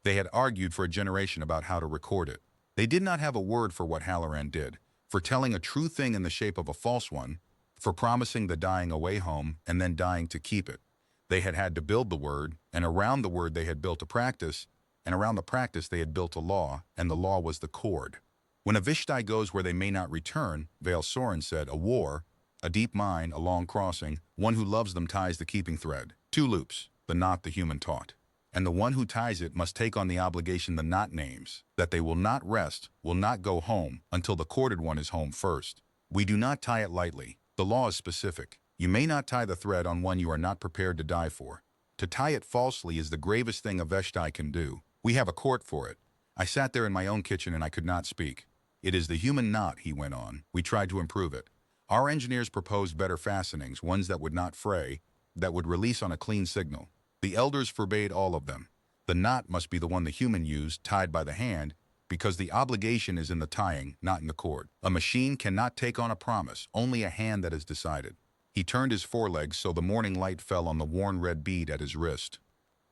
Speaker 1: they had argued for a generation about how to record it. They did not have a word for what Halloran did, for telling a true thing in the shape of a false one, for promising the dying away home and then dying to keep it. They had had to build the word, and around the word they had built a practice, and around the practice they had built a law, and the law was the cord. When a Vishtai goes where they may not return, Vale Soren said, a war, a deep mine, a long crossing, one who loves them ties the keeping thread. 2 loops, the knot the human taught. And the one who ties it must take on the obligation the knot names, that they will not rest, will not go home, until the corded one is home first. We do not tie it lightly. The law is specific. You may not tie the thread on one you are not prepared to die for. To tie it falsely is the gravest thing a Veshtai can do. We have a court for it. I sat there in my own kitchen and I could not speak. It is the human knot, he went on. We tried to improve it. Our engineers proposed better fastenings, ones that would not fray, that would release on a clean signal. The elders forbade all of them. The knot must be the one the human used, tied by the hand, because the obligation is in the tying, not in the cord. A machine cannot take on a promise, only a hand that has decided. He turned his forelegs so the morning light fell on the worn red bead at his wrist.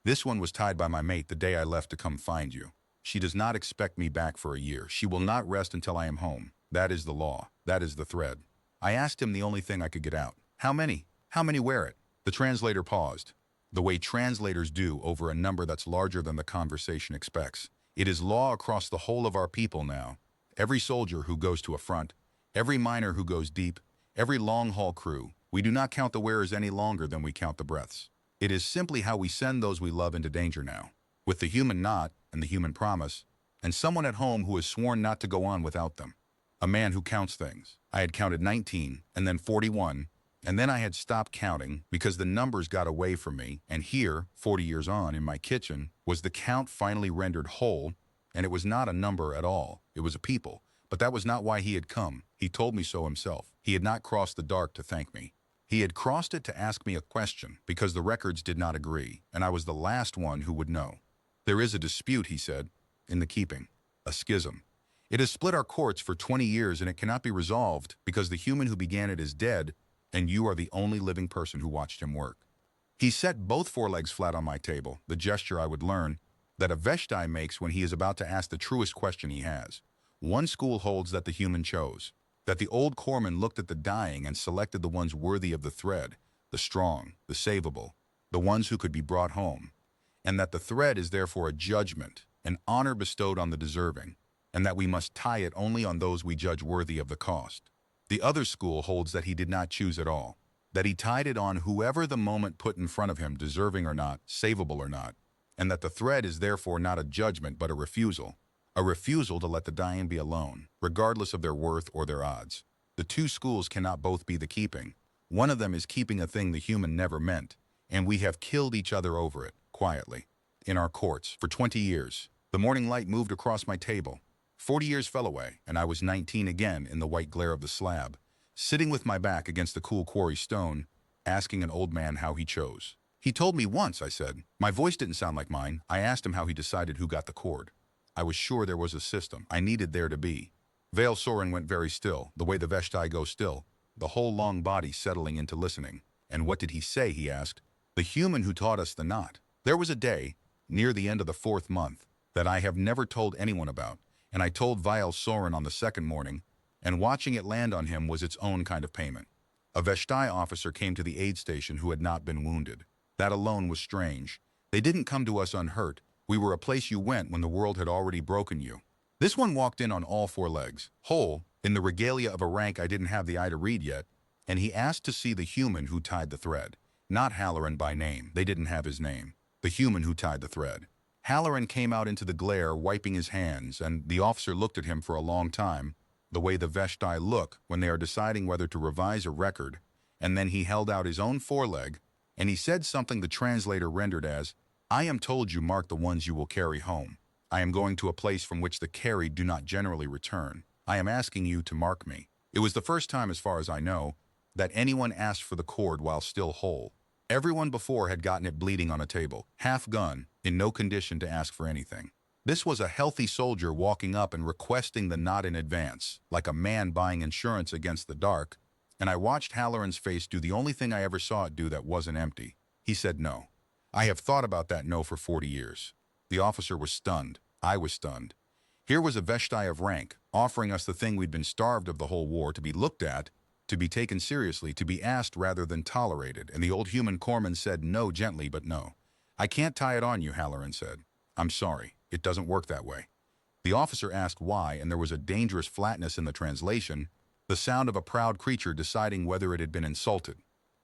Speaker 1: This one was tied by my mate the day I left to come find you. She does not expect me back for a year. She will not rest until I am home. That is the law. That is the thread. I asked him the only thing I could get out. How many? How many wear it? The translator paused. The way translators do over a number that's larger than the conversation expects. It is law across the whole of our people now. Every soldier who goes to a front, every miner who goes deep, every long-haul crew. We do not count the wearers any longer than we count the breaths. It is simply how we send those we love into danger now. With the human knot and the human promise, and someone at home who has sworn not to go on without them. A man who counts things. I had counted 19, and then 41, and then I had stopped counting because the numbers got away from me, and here, 40 years on, in my kitchen, was the count finally rendered whole, and it was not a number at all. It was a people. But that was not why he had come. He told me so himself. He had not crossed the dark to thank me. He had crossed it to ask me a question, because the records did not agree, and I was the last one who would know. There is a dispute, he said, in the keeping. A schism. It has split our courts for 20 years, and it cannot be resolved because the human who began it is dead, and you are the only living person who watched him work. He set both forelegs flat on my table, the gesture I would learn, that a Veshtai makes when he is about to ask the truest question he has. One school holds that the human chose, that the old corpsman looked at the dying and selected the ones worthy of the thread, the strong, the savable, the ones who could be brought home, and that the thread is therefore a judgment, an honor bestowed on the deserving, and that we must tie it only on those we judge worthy of the cost. The other school holds that he did not choose at all, that he tied it on whoever the moment put in front of him, deserving or not, savable or not, and that the thread is therefore not a judgment but a refusal to let the dying be alone, regardless of their worth or their odds. The two schools cannot both be the keeping. One of them is keeping a thing the human never meant, and we have killed each other over it, quietly, in our courts, for 20 years. The morning light moved across my table. 40 years fell away, and I was 19 again in the white glare of the slab, sitting with my back against the cool quarry stone, asking an old man how he chose. He told me once, I said. My voice didn't sound like mine. I asked him how he decided who got the cord. I was sure there was a system. I needed there to be. Vale Soren went very still, the way the Veshtai go still, the whole long body settling into listening. And what did he say, he asked. The human who taught us the knot. There was a day, near the end of the 4th month, that I have never told anyone about, and I told Vale Soren on the 2nd morning, and watching it land on him was its own kind of payment. A Veshtai officer came to the aid station who had not been wounded. That alone was strange. They didn't come to us unhurt. We were a place you went when the world had already broken you. This one walked in on all 4 legs, whole, in the regalia of a rank I didn't have the eye to read yet, and he asked to see the human who tied the thread. Not Halloran by name. They didn't have his name. The human who tied the thread. Halloran came out into the glare, wiping his hands, and the officer looked at him for a long time, the way the Veshtai look when they are deciding whether to revise a record, and then he held out his own foreleg, and he said something the translator rendered as, I am told you mark the ones you will carry home. I am going to a place from which the carried do not generally return. I am asking you to mark me. It was the first time, as far as I know, that anyone asked for the cord while still whole. Everyone before had gotten it bleeding on a table, half gone, in no condition to ask for anything. This was a healthy soldier walking up and requesting the knot in advance, like a man buying insurance against the dark, and I watched Halloran's face do the only thing I ever saw it do that wasn't empty. He said no. I have thought about that no for 40 years. The officer was stunned. I was stunned. Here was a Veshtai of rank, offering us the thing we'd been starved of the whole war, to be looked at, to be taken seriously, to be asked rather than tolerated, and the old human corpsman said no gently but no. "I can't tie it on you," Halloran said. "I'm sorry, it doesn't work that way." The officer asked why, and there was a dangerous flatness in the translation, the sound of a proud creature deciding whether it had been insulted.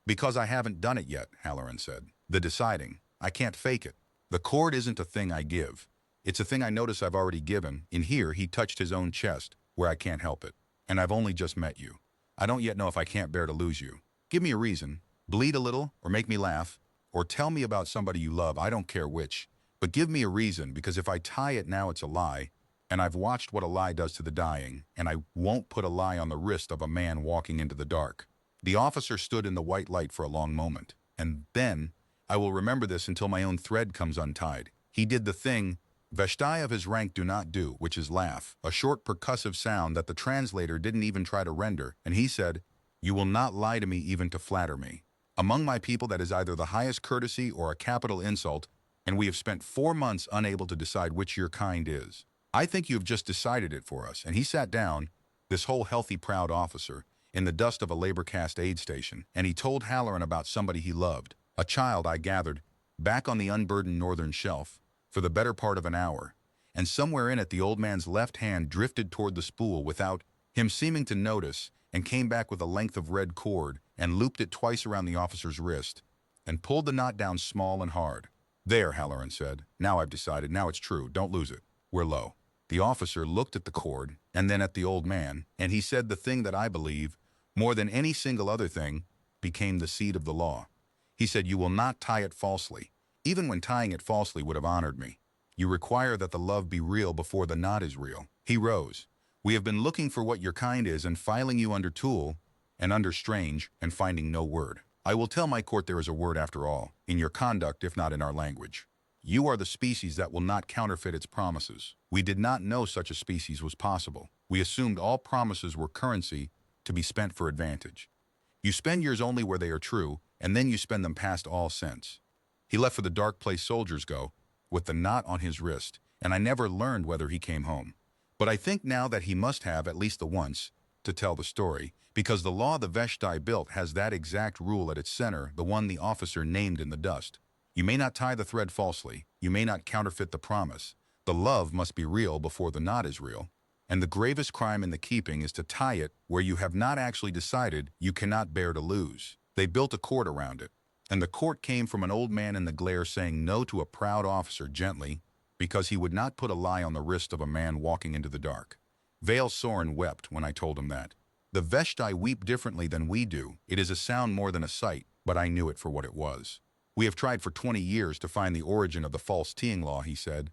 Speaker 1: "Because I haven't done it yet," Halloran said. "The deciding. I can't fake it. The cord isn't a thing I give. It's a thing I notice I've already given." In here, he touched his own chest, "where I can't help it. And I've only just met you. I don't yet know if I can't bear to lose you. Give me a reason. Bleed a little, or make me laugh, or tell me about somebody you love, I don't care which. But give me a reason, because if I tie it now it's a lie, and I've watched what a lie does to the dying, and I won't put a lie on the wrist of a man walking into the dark." The officer stood in the white light for a long moment, and then, "I will remember this until my own thread comes untied." He did the thing Veshtai of his rank do not do, which is laugh, a short percussive sound that the translator didn't even try to render, and he said, "You will not lie to me even to flatter me. Among my people that is either the highest courtesy or a capital insult, and we have spent 4 months unable to decide which your kind is. I think you have just decided it for us." And he sat down, this whole healthy, proud officer, in the dust of a labor caste aid station, and he told Halloran about somebody he loved, a child, I gathered, back on the unburdened northern shelf, for the better part of an hour, and somewhere in it the old man's left hand drifted toward the spool without him seeming to notice, and came back with a length of red cord and looped it twice around the officer's wrist, and pulled the knot down small and hard. "There," Halloran said. "Now I've decided. Now it's true. Don't lose it. We're low." The officer looked at the cord, and then at the old man, and he said the thing that I believe, more than any single other thing, became the seed of the law. He said, "You will not tie it falsely, even when tying it falsely would have honored me. You require that the love be real before the knot is real." He rose. "We have been looking for what your kind is and filing you under Tool and under Strange and finding no word. I will tell my court there is a word after all, in your conduct if not in our language. You are the species that will not counterfeit its promises. We did not know such a species was possible. We assumed all promises were currency to be spent for advantage. You spend yours only where they are true, and then you spend them past all sense." He left for the dark place soldiers go, with the knot on his wrist, and I never learned whether he came home. But I think now that he must have at least the once to tell the story, because the law the Veshtai built has that exact rule at its center, the one the officer named in the dust. You may not tie the thread falsely, you may not counterfeit the promise. The love must be real before the knot is real. And the gravest crime in the keeping is to tie it where you have not actually decided you cannot bear to lose. They built a court around it, and the court came from an old man in the glare saying no to a proud officer gently, because he would not put a lie on the wrist of a man walking into the dark. Vale Soren wept when I told him that. The Veshtai weep differently than we do. It is a sound more than a sight, but I knew it for what it was. "We have tried for 20 years to find the origin of the false teeing law," he said,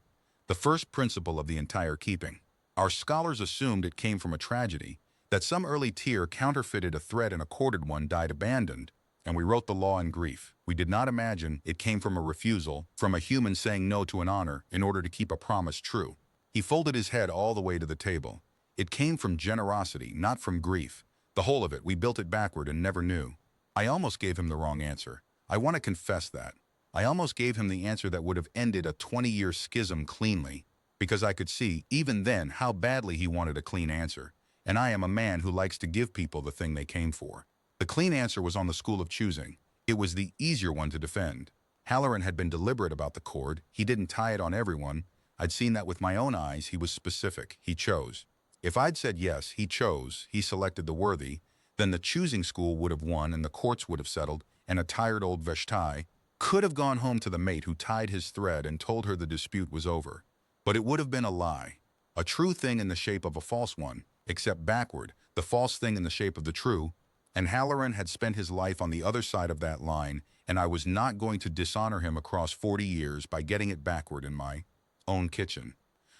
Speaker 1: "the first principle of the entire keeping. Our scholars assumed it came from a tragedy, that some early tear counterfeited a thread and a corded one died abandoned, and we wrote the law in grief. We did not imagine it came from a refusal, from a human saying no to an honor in order to keep a promise true." He folded his head all the way to the table. "It came from generosity, not from grief. The whole of it, we built it backward and never knew." I almost gave him the wrong answer. I want to confess that. I almost gave him the answer that would have ended a 20-year schism cleanly, because I could see, even then, how badly he wanted a clean answer, and I am a man who likes to give people the thing they came for. The clean answer was on the school of choosing. It was the easier one to defend. Halloran had been deliberate about the cord. He didn't tie it on everyone. I'd seen that with my own eyes. He was specific. He chose. If I'd said yes, he chose, he selected the worthy, then the choosing school would have won and the courts would have settled, and a tired old Veshtai could have gone home to the mate who tied his thread and told her the dispute was over. But it would have been a lie, a true thing in the shape of a false one, except backward, the false thing in the shape of the true, and Halloran had spent his life on the other side of that line, and I was not going to dishonor him across 40 years by getting it backward in my own kitchen.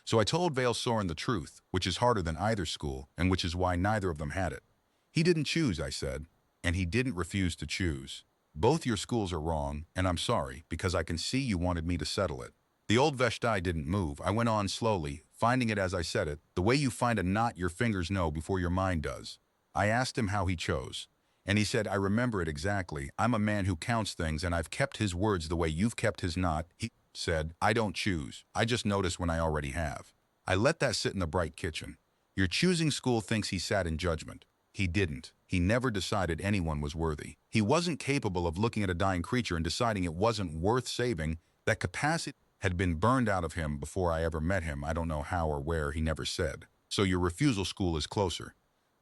Speaker 1: So I told Vale Soren the truth, which is harder than either school, and which is why neither of them had it. He didn't choose, I said, and he didn't refuse to choose. Both your schools are wrong, and I'm sorry, because I can see you wanted me to settle it. The old Veshtai didn't move. I went on slowly, finding it as I said it, the way you find a knot your fingers know before your mind does. I asked him how he chose, and he said, I remember it exactly. I'm a man who counts things, and I've kept his words the way you've kept his knot. He said, I don't choose. I just notice when I already have. I let that sit in the bright kitchen. Your choosing school thinks he sat in judgment. He didn't. He never decided anyone was worthy. He wasn't capable of looking at a dying creature and deciding it wasn't worth saving. That capacity had been burned out of him before I ever met him. I don't know how or where, he never said. So your refusal school is closer.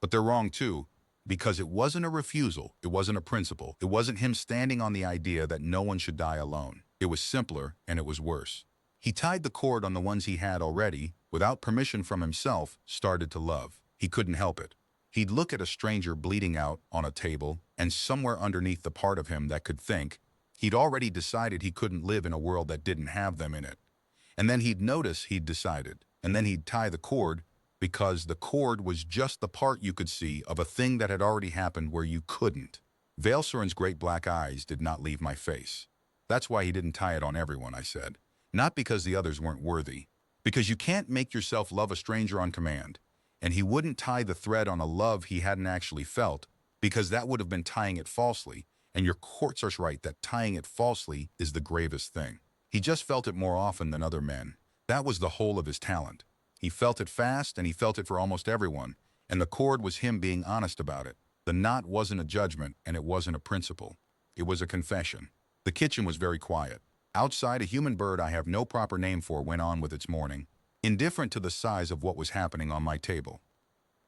Speaker 1: But they're wrong too, because it wasn't a refusal, it wasn't a principle. It wasn't him standing on the idea that no one should die alone. It was simpler and it was worse. He tied the cord on the ones he had already, without permission from himself, started to love. He couldn't help it. He'd look at a stranger bleeding out on a table, and somewhere underneath the part of him that could think, he'd already decided he couldn't live in a world that didn't have them in it. And then he'd notice he'd decided, and then he'd tie the cord, because the cord was just the part you could see of a thing that had already happened where you couldn't. Valsoren's great black eyes did not leave my face. That's why he didn't tie it on everyone, I said. Not because the others weren't worthy. Because you can't make yourself love a stranger on command. And he wouldn't tie the thread on a love he hadn't actually felt, because that would have been tying it falsely, and your courts are right that tying it falsely is the gravest thing. He just felt it more often than other men. That was the whole of his talent. He felt it fast, and he felt it for almost everyone, and the cord was him being honest about it. The knot wasn't a judgment, and it wasn't a principle. It was a confession. The kitchen was very quiet. Outside, a human bird I have no proper name for went on with its morning, indifferent to the size of what was happening on my table.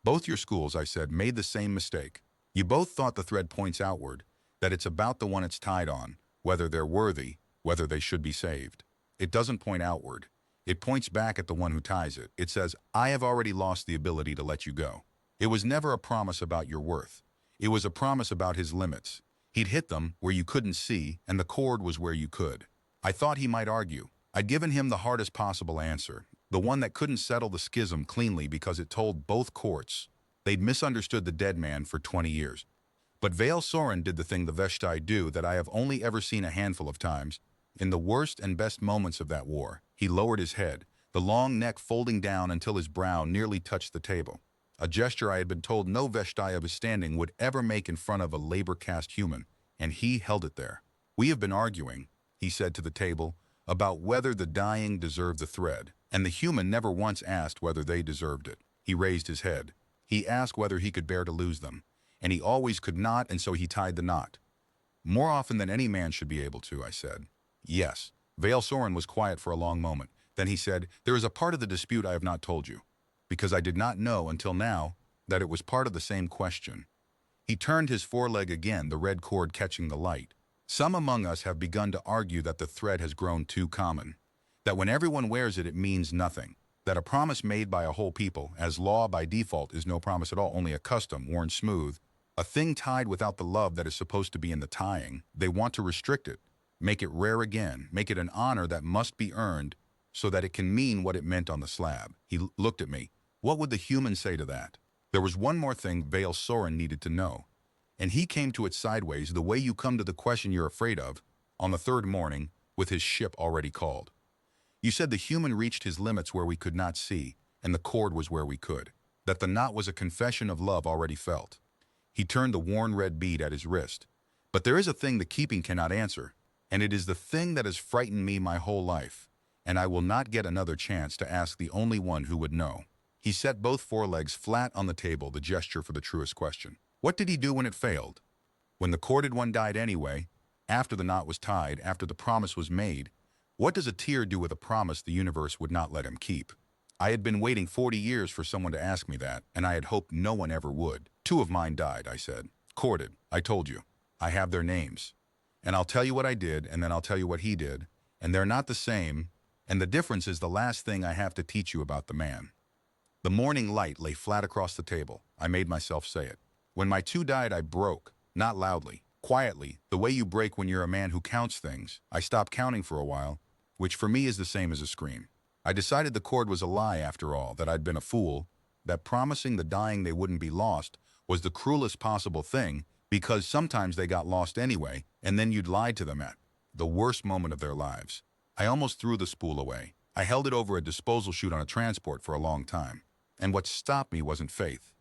Speaker 1: Both your schools, I said, made the same mistake. You both thought the thread points outward, that it's about the one it's tied on, whether they're worthy, whether they should be saved. It doesn't point outward. It points back at the one who ties it. It says, I have already lost the ability to let you go. It was never a promise about your worth. It was a promise about his limits. He'd hit them where you couldn't see, and the cord was where you could. I thought he might argue. I'd given him the hardest possible answer, the one that couldn't settle the schism cleanly because it told both courts they'd misunderstood the dead man for 20 years. But Valsoren did the thing the Veshtai do that I have only ever seen a handful of times. In the worst and best moments of that war, he lowered his head, the long neck folding down until his brow nearly touched the table. A gesture I had been told no Veshtai of his standing would ever make in front of a labor-caste human, and he held it there. We have been arguing, he said to the table, about whether the dying deserved the thread, and the human never once asked whether they deserved it. He raised his head. He asked whether he could bear to lose them, and he always could not, and so he tied the knot. More often than any man should be able to, I said. Yes. Valsoren was quiet for a long moment. Then he said, there is a part of the dispute I have not told you, because I did not know until now that it was part of the same question. He turned his foreleg again, the red cord catching the light. Some among us have begun to argue that the thread has grown too common, that when everyone wears it, it means nothing, that a promise made by a whole people, as law by default, is no promise at all, only a custom, worn smooth, a thing tied without the love that is supposed to be in the tying. They want to restrict it, make it rare again, make it an honor that must be earned so that it can mean what it meant on the slab. He looked at me. What would the human say to that? There was one more thing Valsoren needed to know, and he came to it sideways, the way you come to the question you're afraid of, on the third morning, with his ship already called. You said the human reached his limits where we could not see, and the cord was where we could, that the knot was a confession of love already felt. He turned the worn red bead at his wrist. But there is a thing the keeping cannot answer, and it is the thing that has frightened me my whole life, and I will not get another chance to ask the only one who would know. He set both forelegs flat on the table, the gesture for the truest question. What did he do when it failed? When the corded one died anyway, after the knot was tied, after the promise was made, what does a tear do with a promise the universe would not let him keep? I had been waiting 40 years for someone to ask me that, and I had hoped no one ever would. 2 of mine died, I said. Corded, I told you. I have their names. And I'll tell you what I did, and then I'll tell you what he did, and they're not the same, and the difference is the last thing I have to teach you about the man. The morning light lay flat across the table. I made myself say it. When my 2 died, I broke, not loudly, quietly, the way you break when you're a man who counts things. I stopped counting for a while, which for me is the same as a scream. I decided the cord was a lie after all, that I'd been a fool, that promising the dying they wouldn't be lost was the cruelest possible thing, because sometimes they got lost anyway, and then you'd lied to them at the worst moment of their lives. I almost threw the spool away. I held it over a disposal chute on a transport for a long time. And what stopped me wasn't faith.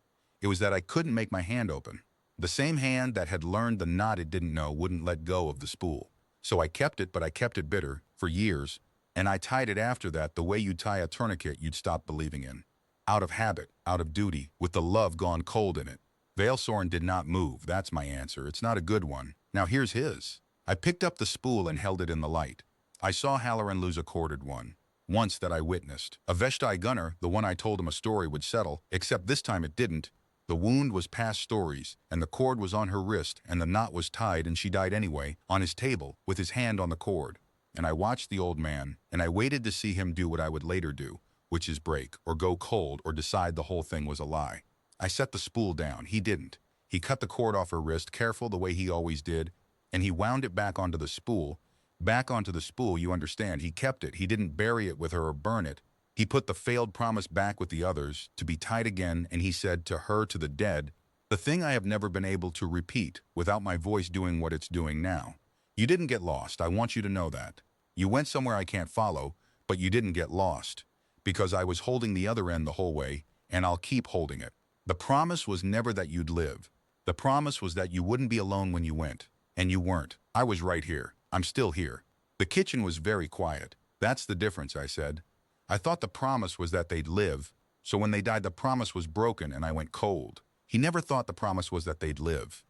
Speaker 1: It was that I couldn't make my hand open. The same hand that had learned the knot it didn't know wouldn't let go of the spool. So I kept it, but I kept it bitter, for years, And I tied it after that the way you tie a tourniquet you'd stop believing in. Out of habit, out of duty, with the love gone cold in it. Vale Soren did not move. That's my answer. It's not a good one. Now here's his. I picked up the spool and held it in the light. I saw Halloran lose a corded one. Once that I witnessed. A Veshtai gunner, the one I told him a story would settle, except this time it didn't. The wound was past stories, and the cord was on her wrist, and the knot was tied, and she died anyway, on his table, with his hand on the cord. And I watched the old man, and I waited to see him do what I would later do, which is break, or go cold, or decide the whole thing was a lie. I set the spool down. He didn't. He cut the cord off her wrist, careful the way he always did, and he wound it back onto the spool. Back onto the spool, you understand. He kept it. He didn't bury it with her or burn it. He put the failed promise back with the others, to be tied again, and he said to her, to the dead, the thing I have never been able to repeat without my voice doing what it's doing now. You didn't get lost. I want you to know that. You went somewhere I can't follow, but you didn't get lost, because I was holding the other end the whole way, and I'll keep holding it. The promise was never that you'd live. The promise was that you wouldn't be alone when you went. And you weren't. I was right here. I'm still here. The kitchen was very quiet. That's the difference, I said. I thought the promise was that they'd live, so when they died the promise was broken and I went cold. He never thought the promise was that they'd live.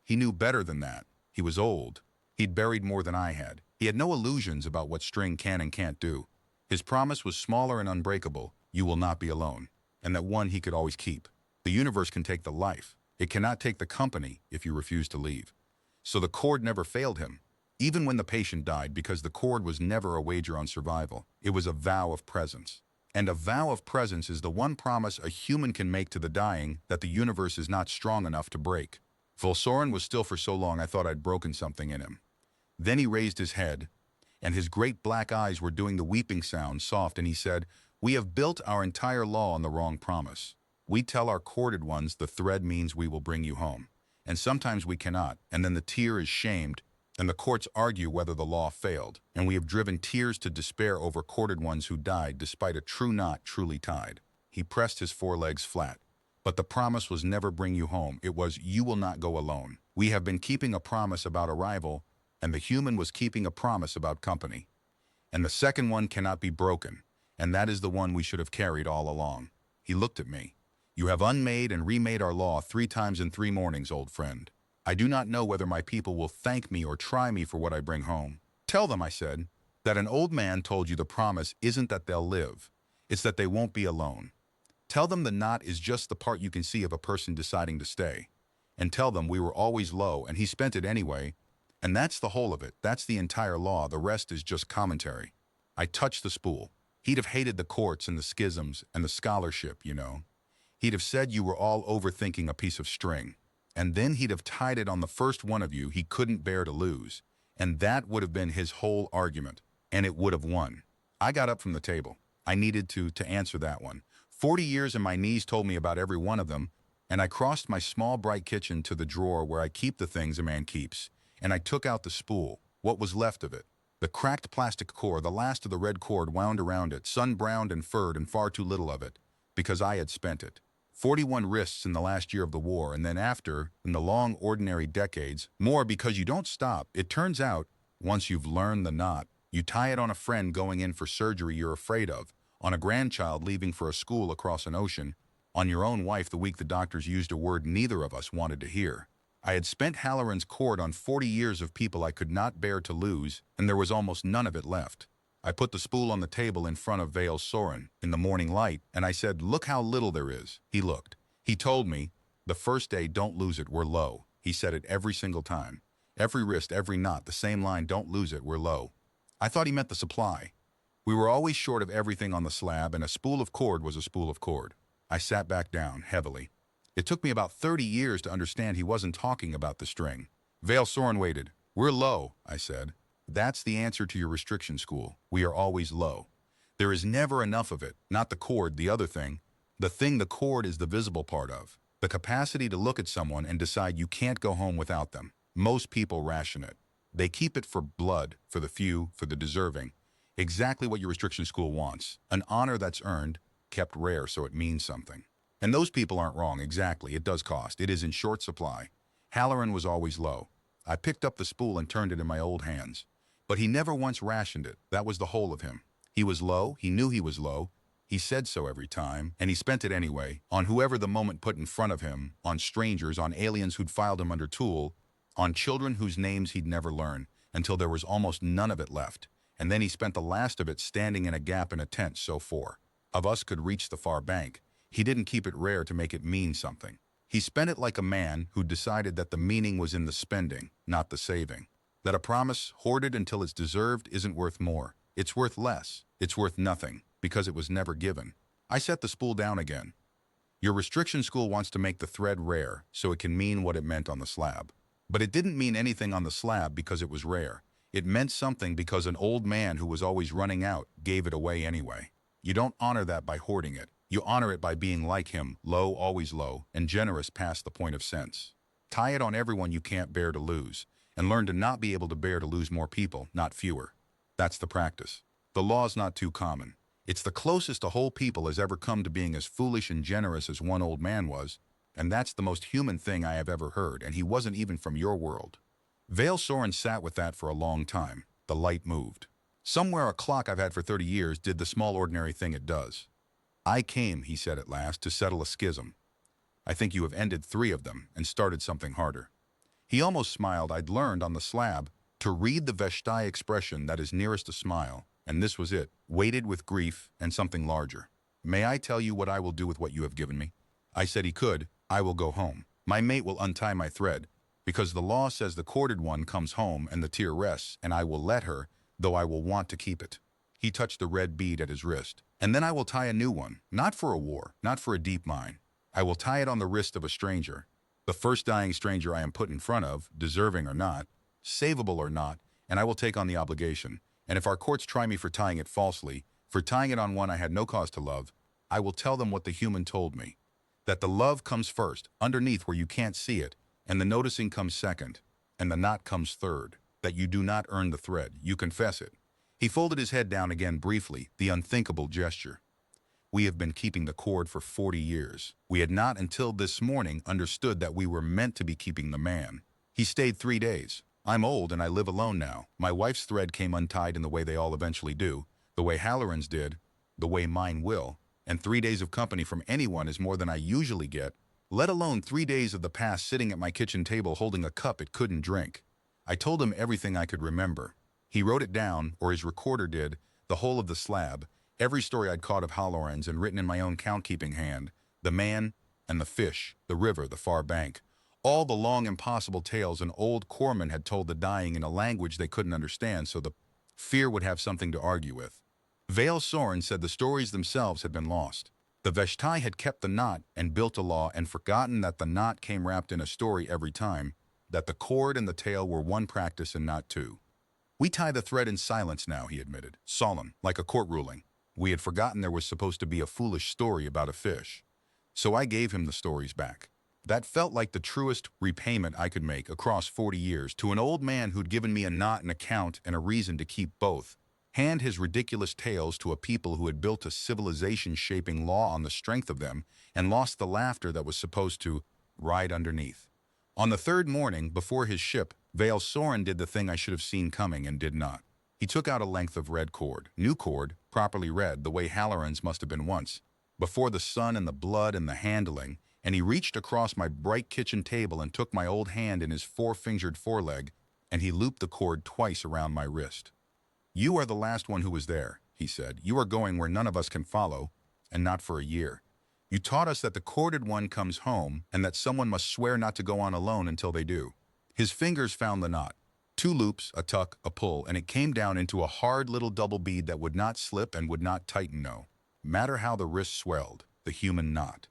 Speaker 1: He knew better than that. He was old. He'd buried more than I had. He had no illusions about what string can and can't do. His promise was smaller and unbreakable. You will not be alone. And that one he could always keep. The universe can take the life. It cannot take the company if you refuse to leave. So the cord never failed him, even when the patient died, because the cord was never a wager on survival. It was a vow of presence. And a vow of presence is the one promise a human can make to the dying that the universe is not strong enough to break. Volsoren was still for so long I thought I'd broken something in him. Then he raised his head, and his great black eyes were doing the weeping sound, soft, and he said, "We have built our entire law on the wrong promise. We tell our corded ones the thread means we will bring you home. And sometimes we cannot, and then the tear is shamed, and the courts argue whether the law failed, and we have driven tears to despair over corded ones who died despite a true knot truly tied." He pressed his forelegs flat. But the promise was never bring you home. It was, you will not go alone. We have been keeping a promise about arrival, and the human was keeping a promise about company. And the second one cannot be broken, and that is the one we should have carried all along. He looked at me. You have unmade and remade our law 3 times in 3 mornings, old friend. I do not know whether my people will thank me or try me for what I bring home. Tell them, I said, that an old man told you the promise isn't that they'll live. It's that they won't be alone. Tell them the knot is just the part you can see of a person deciding to stay. And tell them we were always low, and he spent it anyway. And that's the whole of it. That's the entire law. The rest is just commentary. I touched the spool. He'd have hated the courts and the schisms and the scholarship, you know. He'd have said you were all overthinking a piece of string. And then he'd have tied it on the first one of you he couldn't bear to lose. And that would have been his whole argument. And it would have won. I got up from the table. I needed to answer that one. 40 years and my knees told me about every one of them. And I crossed my small bright kitchen to the drawer where I keep the things a man keeps. And I took out the spool, what was left of it. The cracked plastic core, the last of the red cord wound around it, sun-browned and furred, and far too little of it, because I had spent it. 41 wrists in the last year of the war, and then after, in the long ordinary decades, more because you don't stop. It turns out, once you've learned the knot, you tie it on a friend going in for surgery you're afraid of, on a grandchild leaving for a school across an ocean, on your own wife the week the doctors used a word neither of us wanted to hear. I had spent Halloran's cord on 40 years of people I could not bear to lose, and there was almost none of it left. I put the spool on the table in front of Vale Soren in the morning light, and I said, "Look how little there is." He looked. He told me, "The first day, don't lose it, we're low." He said it every single time. Every wrist, every knot, the same line, "Don't lose it, we're low." I thought he meant the supply. We were always short of everything on the slab, and a spool of cord was a spool of cord. I sat back down, heavily. It took me about 30 years to understand he wasn't talking about the string. Vale Soren waited. "We're low," I said. "That's the answer to your restriction school. We are always low. There is never enough of it, not the cord, the other thing. The thing the cord is the visible part of. The capacity to look at someone and decide you can't go home without them. Most people ration it. They keep it for blood, for the few, for the deserving. Exactly what your restriction school wants. An honor that's earned, kept rare so it means something. And those people aren't wrong, exactly. It does cost. It is in short supply. Halloran was always low. I picked up the spool and turned it in my old hands. But he never once rationed it. That was the whole of him. He was low, he knew he was low, he said so every time, and he spent it anyway, on whoever the moment put in front of him, on strangers, on aliens who'd filed him under tool, on children whose names he'd never learn, until there was almost none of it left. And then he spent the last of it standing in a gap in a tent so four of us could reach the far bank. He didn't keep it rare to make it mean something. He spent it like a man who decided that the meaning was in the spending, not the saving. That a promise hoarded until it's deserved isn't worth more. It's worth less. It's worth nothing, because it was never given. I set the spool down again. Your restriction school wants to make the thread rare so it can mean what it meant on the slab. But it didn't mean anything on the slab because it was rare. It meant something because an old man who was always running out gave it away anyway. You don't honor that by hoarding it. You honor it by being like him, low, always low, and generous past the point of sense. Tie it on everyone you can't bear to lose, and learn to not be able to bear to lose more people, not fewer. That's the practice. The law's not too common. It's the closest a whole people has ever come to being as foolish and generous as one old man was, and that's the most human thing I have ever heard, and he wasn't even from your world. Vale Soren sat with that for a long time. The light moved. Somewhere a clock I've had for 30 years did the small ordinary thing it does. I came, he said at last, to settle a schism. I think you have ended 3 of them and started something harder. He almost smiled. I'd learned on the slab to read the Veshtai expression that is nearest a smile, and this was it, weighted with grief and something larger. May I tell you what I will do with what you have given me? I said he could. I will go home. My mate will untie my thread, because the law says the corded one comes home and the tear rests, and I will let her, though I will want to keep it. He touched the red bead at his wrist. And then I will tie a new one, not for a war, not for a deep mine. I will tie it on the wrist of a stranger, the first dying stranger I am put in front of, deserving or not, savable or not, and I will take on the obligation. And if our courts try me for tying it falsely, for tying it on one I had no cause to love, I will tell them what the human told me. That the love comes first, underneath where you can't see it, and the noticing comes second, and the knot comes third. That you do not earn the thread, you confess it. He folded his head down again briefly, the unthinkable gesture. We have been keeping the cord for 40 years. We had not until this morning understood that we were meant to be keeping the man. He stayed 3 days. I'm old and I live alone now. My wife's thread came untied in the way they all eventually do, the way Halloran's did, the way mine will, and 3 days of company from anyone is more than I usually get, let alone 3 days of the past sitting at my kitchen table holding a cup it couldn't drink. I told him everything I could remember. He wrote it down, or his recorder did, the whole of the slab, every story I'd caught of Halloran's and written in my own count-keeping hand, the man and the fish, the river, the far bank, all the long impossible tales an old corpsman had told the dying in a language they couldn't understand so the fear would have something to argue with. Vale Soren said the stories themselves had been lost. The Veshtai had kept the knot and built a law and forgotten that the knot came wrapped in a story every time, that the cord and the tail were one practice and not two. We tie the thread in silence now, he admitted, solemn, like a court ruling. We had forgotten there was supposed to be a foolish story about a fish. So I gave him the stories back. That felt like the truest repayment I could make across 40 years to an old man who'd given me a knot, an account, and a reason to keep both. Hand his ridiculous tales to a people who had built a civilization-shaping law on the strength of them and lost the laughter that was supposed to ride underneath. On the 3rd morning, before his ship, Vale Soren did the thing I should have seen coming and did not. He took out a length of red cord, new cord, properly red, the way Halloran's must have been once, before the sun and the blood and the handling, and he reached across my bright kitchen table and took my old hand in his 4-fingered foreleg, and he looped the cord twice around my wrist. You are the last one who was there, he said. You are going where none of us can follow, and not for a year. You taught us that the corded one comes home and that someone must swear not to go on alone until they do. His fingers found the knot. 2 loops, a tuck, a pull, and it came down into a hard little double bead that would not slip and would not tighten, no matter how the wrist swelled, the human knot.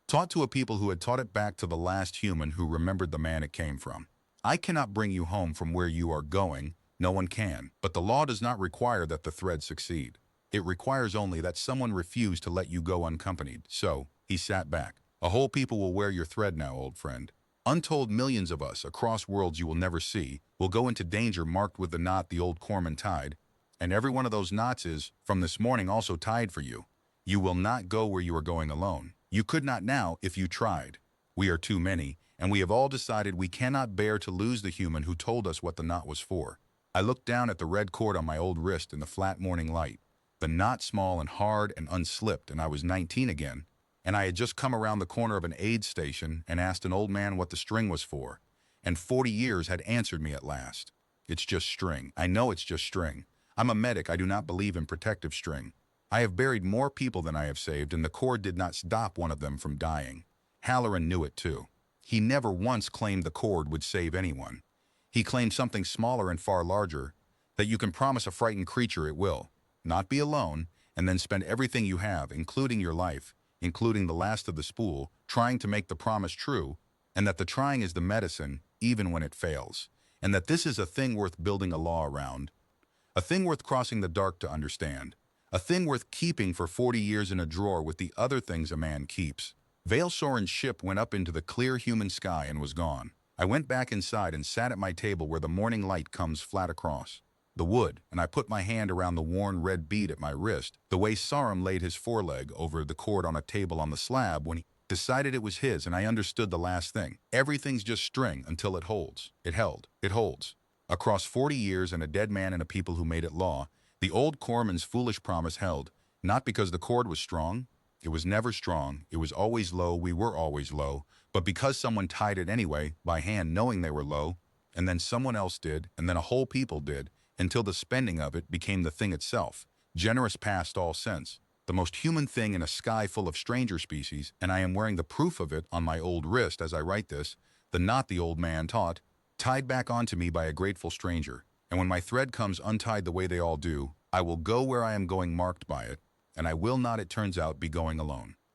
Speaker 1: Taught to a people who had taught it back to the last human who remembered the man it came from. I cannot bring you home from where you are going, no one can, but the law does not require that the thread succeed. It requires only that someone refuse to let you go unaccompanied. So, he sat back. A whole people will wear your thread now, old friend. Untold millions of us, across worlds you will never see, will go into danger marked with the knot the old corpsman tied, and every one of those knots is, from this morning, also tied for you. You will not go where you are going alone. You could not now if you tried. We are too many, and we have all decided we cannot bear to lose the human who told us what the knot was for. I looked down at the red cord on my old wrist in the flat morning light. The knot small and hard and unslipped, and I was 19 again. And I had just come around the corner of an aid station and asked an old man what the string was for. And 40 years had answered me at last. It's just string. I know it's just string. I'm a medic. I do not believe in protective string. I have buried more people than I have saved, and the cord did not stop one of them from dying. Halloran knew it too. He never once claimed the cord would save anyone. He claimed something smaller and far larger, that you can promise a frightened creature it will not be alone, and then spend everything you have, including your life, including the last of the spool, trying to make the promise true, and that the trying is the medicine, even when it fails, and that this is a thing worth building a law around, a thing worth crossing the dark to understand, a thing worth keeping for 40 years in a drawer with the other things a man keeps. Vale Soren's ship went up into the clear human sky and was gone. I went back inside and sat at my table where the morning light comes flat across the wood, and I put my hand around the worn red bead at my wrist, the way Sarum laid his foreleg over the cord on a table on the slab when he decided it was his, and I understood the last thing. Everything's just string until it holds. It held. It holds. Across 40 years and a dead man and a people who made it law, the old corpsman's foolish promise held, not because the cord was strong. It was never strong. It was always low. We were always low. But because someone tied it anyway, by hand, knowing they were low, and then someone else did, and then a whole people did, until the spending of it became the thing itself, generous past all sense, the most human thing in a sky full of stranger species, and I am wearing the proof of it on my old wrist as I write this, the knot the old man taught, tied back onto me by a grateful stranger. And when my thread comes untied the way they all do, I will go where I am going marked by it, and I will not, it turns out, be going alone.